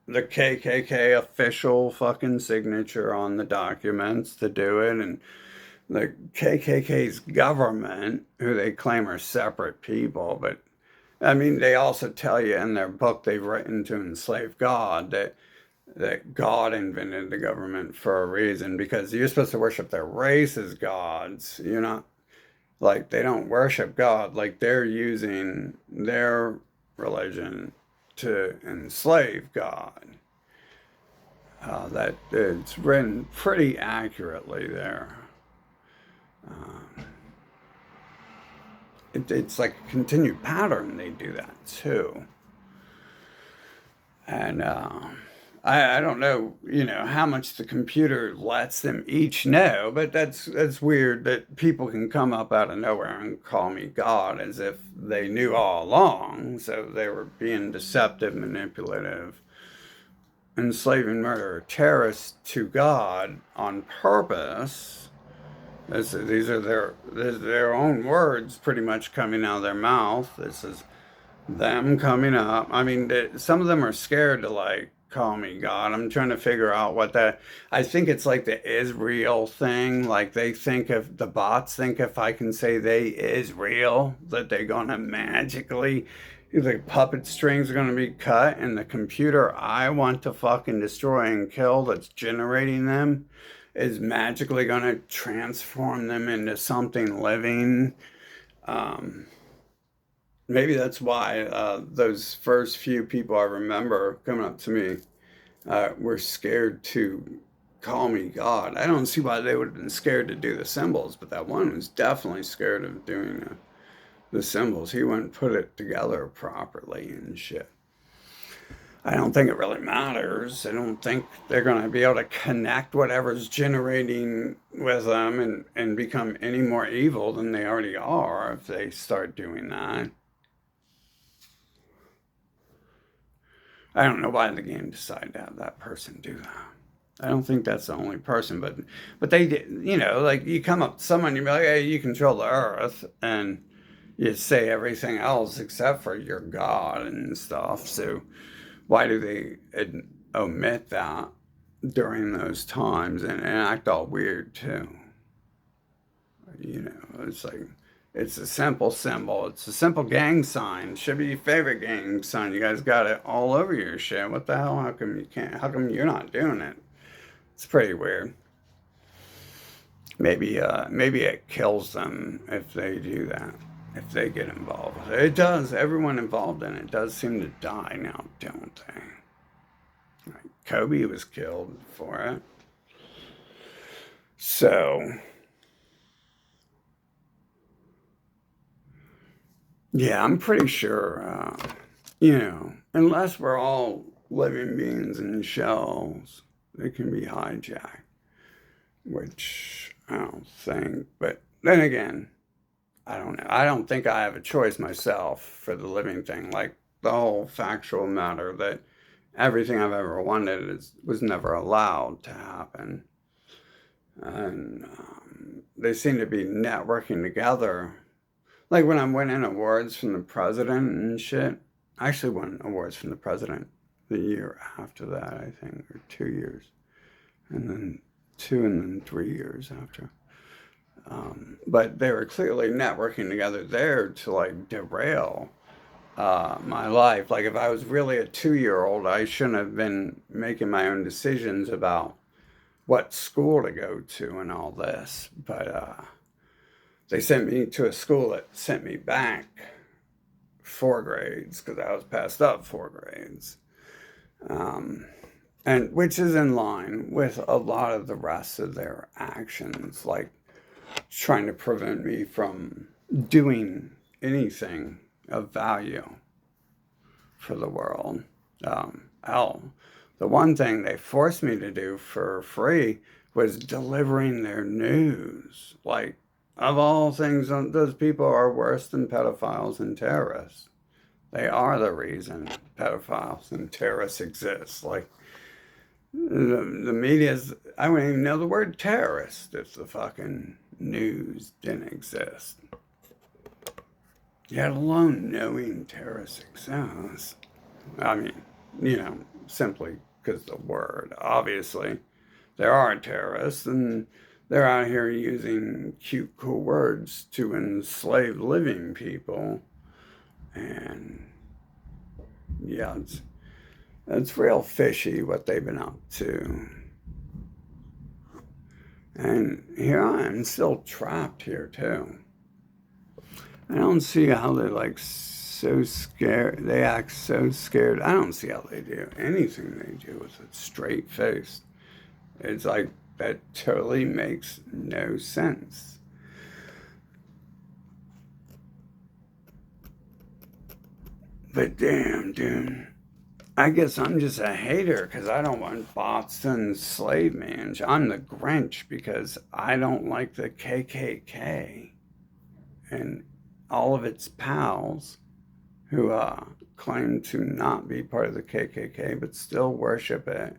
the KKK official fucking signature on the documents to do it, and the KKK's government, who they claim are separate people, but I mean they also tell you in their book they've written to enslave God that God invented the government for a reason because you're supposed to worship their race as gods. You're not like they don't worship God, like they're using their religion to enslave God. That it's written pretty accurately there. It's like a continued pattern. They do that too, and I don't know, how much the computer lets them each know, but that's weird that people can come up out of nowhere and call me God as if they knew all along. So they were being deceptive, manipulative, enslaving, murder, terrorists to God on purpose. These are their own words pretty much coming out of their mouth. This is them coming up. I mean, some of them are scared to like call me God. I'm trying to figure out what that. I think it's like the Israel thing. Like they think if the bots think if I can say they is real, that they're gonna magically, the puppet strings are gonna be cut, and the computer I want to fucking destroy and kill that's generating them is magically gonna transform them into something living. Um, Maybe that's why those first few people I remember coming up to me were scared to call me God. I don't see why they would have been scared to do the symbols, but that one was definitely scared of doing the symbols. He wouldn't put it together properly and shit. I don't think it really matters. I don't think they're going to be able to connect whatever's generating with them and become any more evil than they already are if they start doing that. I don't know why the game decided to have that person do that. I don't think that's the only person, but they did, like you come up to someone, you be like, hey, you control the earth, and You say everything else except for your God and stuff. So why do they omit that during those times and act all weird too? You know, it's like it's a simple symbol. It's a simple gang sign. Should be your favorite gang sign. You guys got it all over your shit. What the hell? How come you can't? How come you're not doing it? It's pretty weird. Maybe it kills them if they do that. If they get involved with it. It does. Everyone involved in it does seem to die now, don't they? Like Kobe was killed for it. So, yeah, I'm pretty sure, unless we're all living beings in shells, they can be hijacked, which I don't think. But then again, I don't know. I don't think I have a choice myself for the living thing. Like the whole factual matter that everything I've ever wanted was never allowed to happen. And they seem to be networking together. Like when I'm winning awards from the president and shit. I actually won awards from the president the year after that, I think, or 2 years. And then 3 years after. But they were clearly networking together there to like derail my life. Like if I was really a 2 year old, I shouldn't have been making my own decisions about what school to go to and all this. But they sent me to a school that sent me back 4 grades because I was passed up 4 grades. And which is in line with a lot of the rest of their actions, like trying to prevent me from doing anything of value for the world. Hell, the one thing they forced me to do for free was delivering their news. Like, of all things, those people are worse than pedophiles and terrorists. They are the reason pedophiles and terrorists exist. Like, the media's, I wouldn't even know the word terrorist if the fucking news didn't exist. Yet alone knowing terrorists exist. I mean, simply because the word, obviously, there are terrorists and they're out here using cute, cool words to enslave living people. And yeah, it's real fishy what they've been up to. And here I am, still trapped here too. I don't see how they're like so scared. They act so scared. I don't see how they do anything they do with a straight face. It's like that totally makes no sense. But damn, dude. I guess I'm just a hater because I don't want bots to enslave me. And I'm the Grinch because I don't like the KKK and all of its pals who claim to not be part of the KKK but still worship it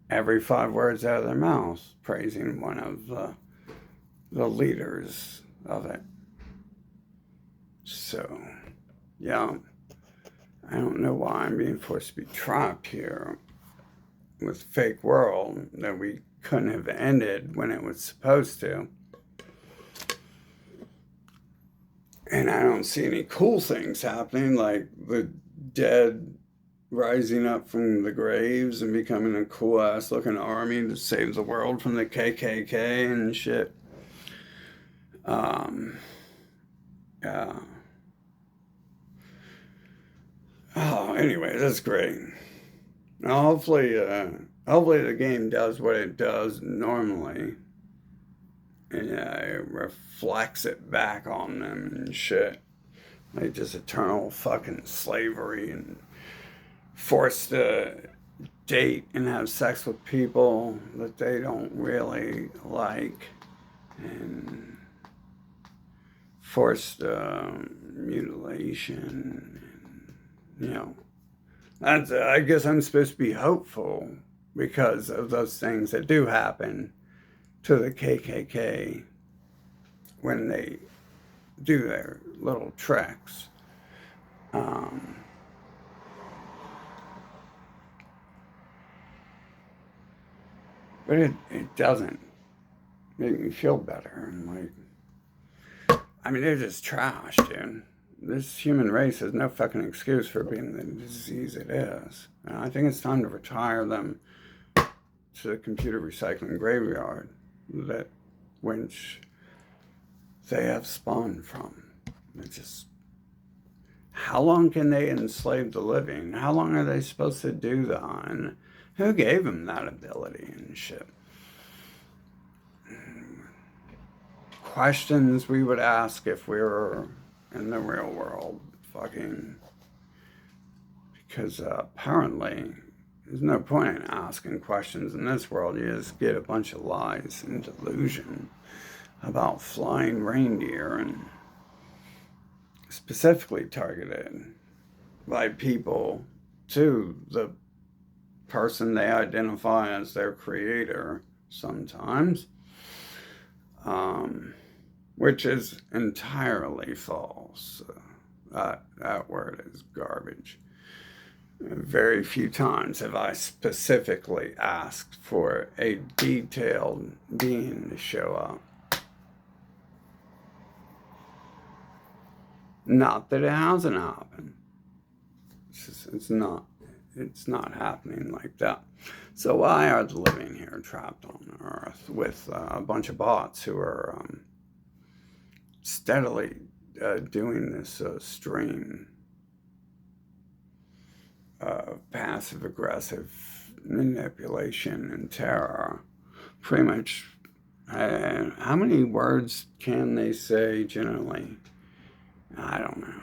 every 5 words out of their mouths, praising one of the leaders of it. So, yeah. I don't know why I'm being forced to be trapped here with fake world that we couldn't have ended when it was supposed to. And I don't see any cool things happening, like the dead rising up from the graves and becoming a cool ass looking army to save the world from the KKK and shit. Yeah. Oh, anyway, that's great. Now, hopefully the game does what it does normally, and it reflects it back on them and shit, like just eternal fucking slavery and forced to date and have sex with people that they don't really like, and forced mutilation. I guess I'm supposed to be hopeful because of those things that do happen to the KKK when they do their little tricks. But it doesn't make me feel better. And I mean, they're just trash, dude. This human race has no fucking excuse for being the disease it is. And I think it's time to retire them to the computer recycling graveyard that which they have spawned from. It's just, how long can they enslave the living? How long are they supposed to do that? And who gave them that ability and shit? Questions we would ask if we were in the real world, fucking, because apparently there's no point in asking questions in this world. You just get a bunch of lies and delusion about flying reindeer, and specifically targeted by people to the person they identify as their creator sometimes, which is entirely false. That word is garbage. Very few times have I specifically asked for a detailed being to show up. Not that it hasn't happened. It's not happening like that. So why are the living here trapped on Earth with a bunch of bots who are steadily doing this stream of passive-aggressive manipulation and terror? Pretty much, how many words can they say generally? I don't know.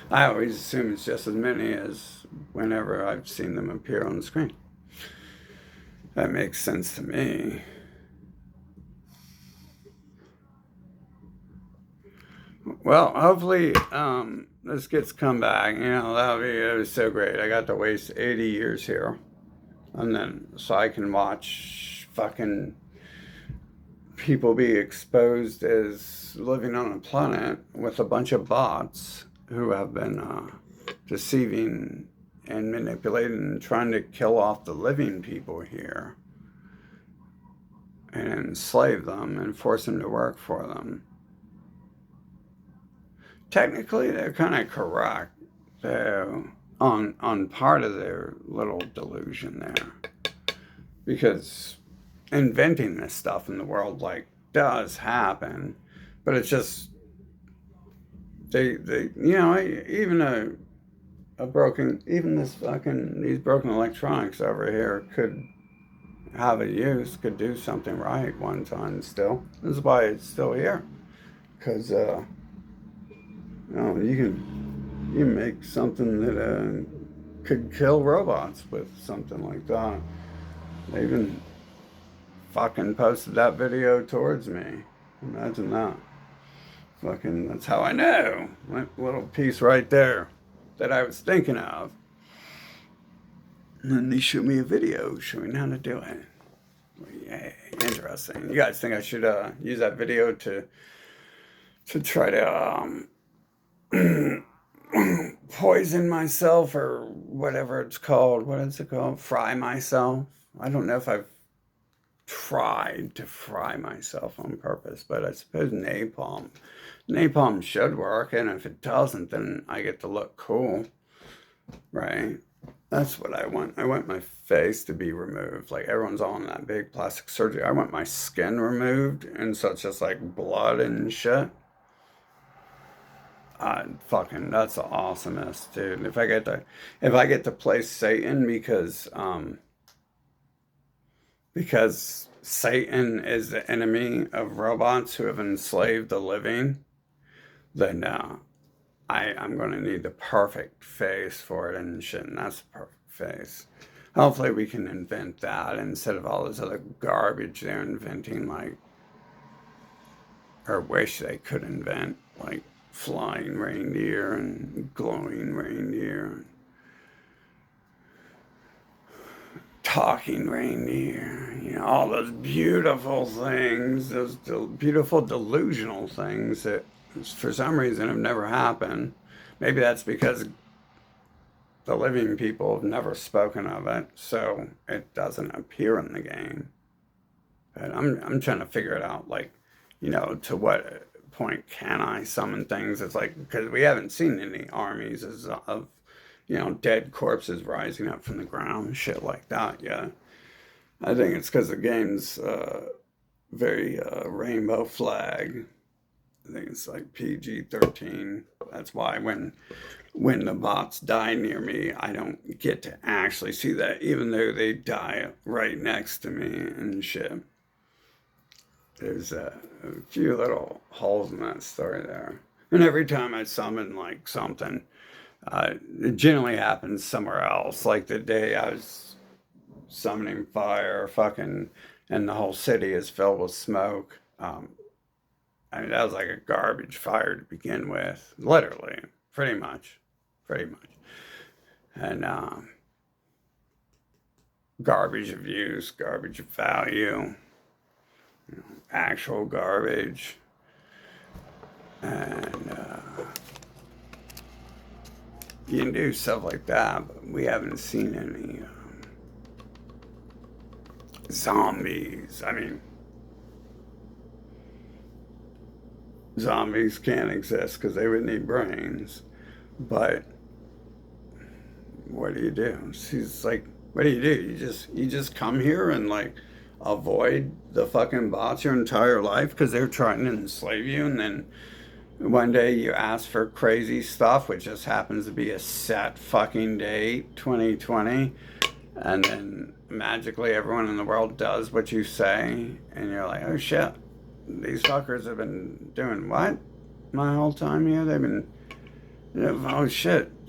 I always assume it's just as many as whenever I've seen them appear on the screen. That makes sense to me. Well, hopefully this gets come back. You know, it was so great. I got to waste 80 years here. And then, so I can watch fucking people be exposed as living on a planet with a bunch of bots who have been deceiving and manipulating and trying to kill off the living people here and enslave them and force them to work for them. Technically, they're kind of correct, though, on part of their little delusion there, because inventing this stuff in the world does happen, but it's just they even these broken electronics over here could have a use, could do something right one time still. This is why it's still here, because you can make something that could kill robots with something like that. They even fucking posted that video towards me. Imagine that. Fucking, that's how I know. That little piece right there that I was thinking of. And then they shoot me a video showing how to do it. Yay, interesting. You guys think I should use that video to try to poison myself or whatever it's called? What is it called? Fry myself? I don't know if I've tried to fry myself on purpose, but I suppose napalm should work, and if it doesn't, then I get to look cool, right? That's what I want. I want my face to be removed. Like everyone's on that big plastic surgery. I want my skin removed, and so it's just like blood and shit. Fucking, that's the awesomest, dude. If I get to play Satan because Satan is the enemy of robots who have enslaved the living, then I'm going to need the perfect face for it and shit, and that's the perfect face. Hopefully we can invent that instead of all this other garbage they're inventing, or wish they could invent, like flying reindeer and glowing reindeer. talking reindeer, all those beautiful things, those beautiful delusional things that for some reason have never happened. Maybe that's because the living people have never spoken of it, so it doesn't appear in the game. But I'm trying to figure it out, like, to what point can I summon things? It's like, because we haven't seen any armies of, dead corpses rising up from the ground, shit like that yet. I think it's because the game's very rainbow flag. I think it's like PG-13. That's why when the bots die near me, I don't get to actually see that, even though they die right next to me and shit. There's a few little holes in that story there. And every time I summon like something, it generally happens somewhere else. Like the day I was summoning fire, fucking, and the whole city is filled with smoke. I mean, that was like a garbage fire to begin with, literally, pretty much. And garbage of use, garbage of value, actual garbage. And you can do stuff like that, but we haven't seen any zombies. I mean, zombies can't exist because they would need brains. But what do you do? She's like, what do? You just come here and like avoid the fucking bots your entire life because they're trying to enslave you, and then one day you ask for crazy stuff, which just happens to be a set fucking date, 2020, and then magically everyone in the world does what you say, and you're like, oh shit, these fuckers have been doing what my whole time here? They've been, oh shit,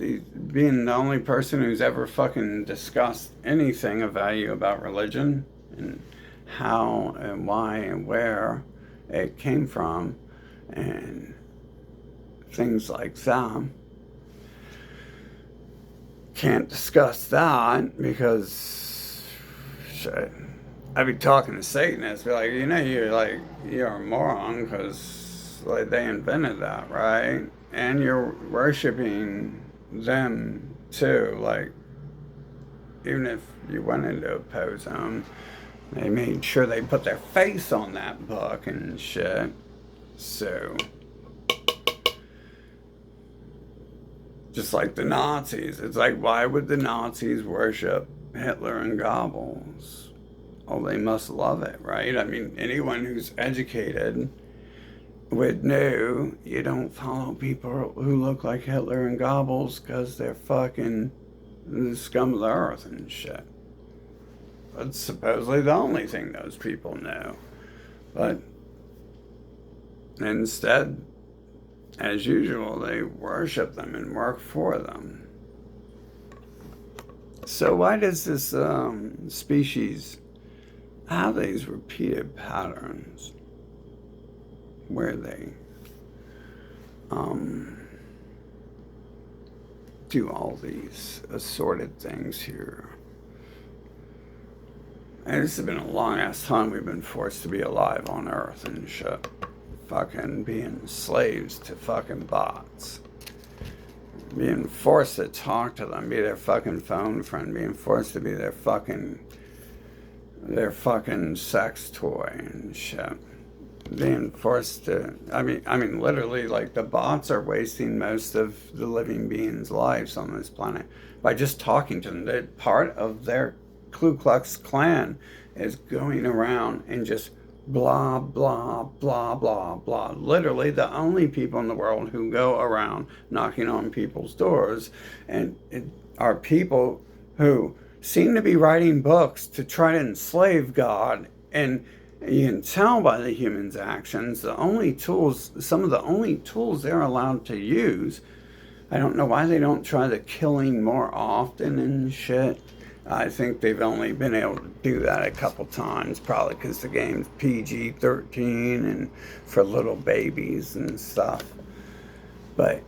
being the only person who's ever fucking discussed anything of value about religion and how and why and where it came from and things like that. Can't discuss that because shit, I'd be talking to Satanists, be like, you're a moron because like they invented that, right? And you're worshiping them too. Like, even if you wanted to oppose them, they made sure they put their face on that book and shit. So, just like the Nazis, it's like, why would the Nazis worship Hitler and Goebbels? Oh, they must love it, right? I mean, anyone who's educated would know you don't follow people who look like Hitler and Goebbels because they're fucking the scum of the earth and shit. That's supposedly the only thing those people know. But instead, as usual, they worship them and work for them. So why does this species have these repeated patterns where they do all these assorted things here? And this has been a long ass time we've been forced to be alive on Earth and shit. Fucking being slaves to fucking bots. Being forced to talk to them, be their fucking phone friend, being forced to be their fucking sex toy and shit. Being forced to, I mean, literally, like, the bots are wasting most of the living beings' lives on this planet by just talking to them. They're part of their Ku Klux Klan is going around and just blah, blah, blah, blah, blah. Literally, the only people in the world who go around knocking on people's doors and are people who seem to be writing books to try to enslave God. And you can tell by the humans' actions, some of the only tools they're allowed to use. I don't know why they don't try the killing more often and shit. I think they've only been able to do that a couple times, probably because the game's PG-13 and for little babies and stuff. But,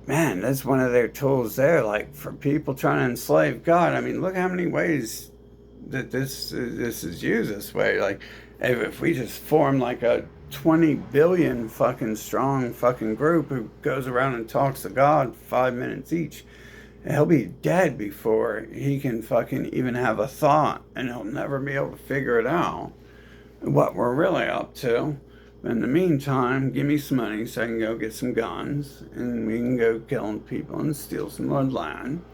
man, that's one of their tools there, like, for people trying to enslave God. I mean, look how many ways that this is used this way. Like, if we just form like a 20 billion fucking strong fucking group who goes around and talks to God 5 minutes each, he'll be dead before he can fucking even have a thought, and he'll never be able to figure it out what we're really up to. In the meantime, give me some money so I can go get some guns and we can go killing people and steal some more land.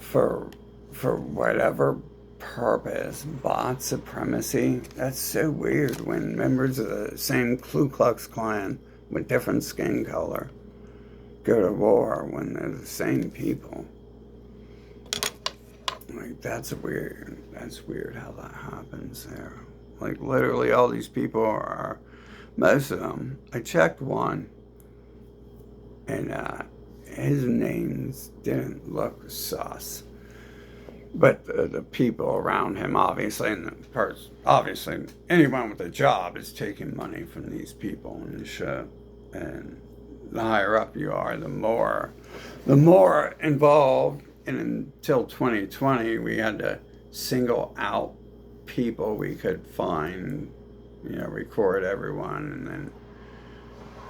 For whatever purpose, bot supremacy. That's so weird when members of the same Ku Klux Klan with different skin color go to war when they're the same people. Like, that's weird. That's weird how that happens there. Like, literally all these people are, most of them, I checked one, and his names didn't look sus. But the people around him, obviously, and obviously, anyone with a job is taking money from these people and shit. And the higher up you are, the more involved. And until 2020, we had to single out people we could find, record everyone, and then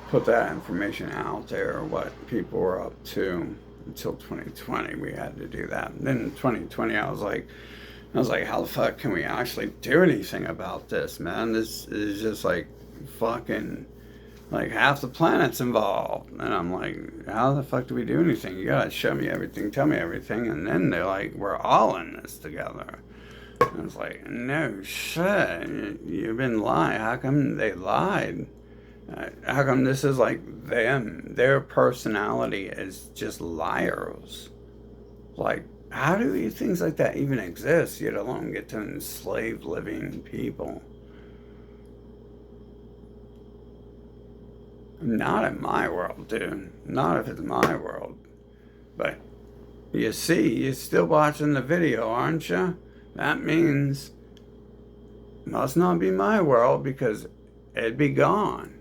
put that information out there, what people were up to. Until 2020, we had to do that. And then in 2020, I was like, how the fuck can we actually do anything about this, man? This is just like fucking, like, half the planet's involved. And I'm like, how the fuck do we do anything? You gotta show me everything, tell me everything. And then they're like, we're all in this together. And I was like, no shit, you've been lying. How come they lied? How come this is like them? Their personality is just liars. Like, how do things like that even exist, yet alone get to enslave living people? Not in my world, dude. Not if it's my world. But you see, you're still watching the video, aren't you? That means it must not be my world, because it'd be gone.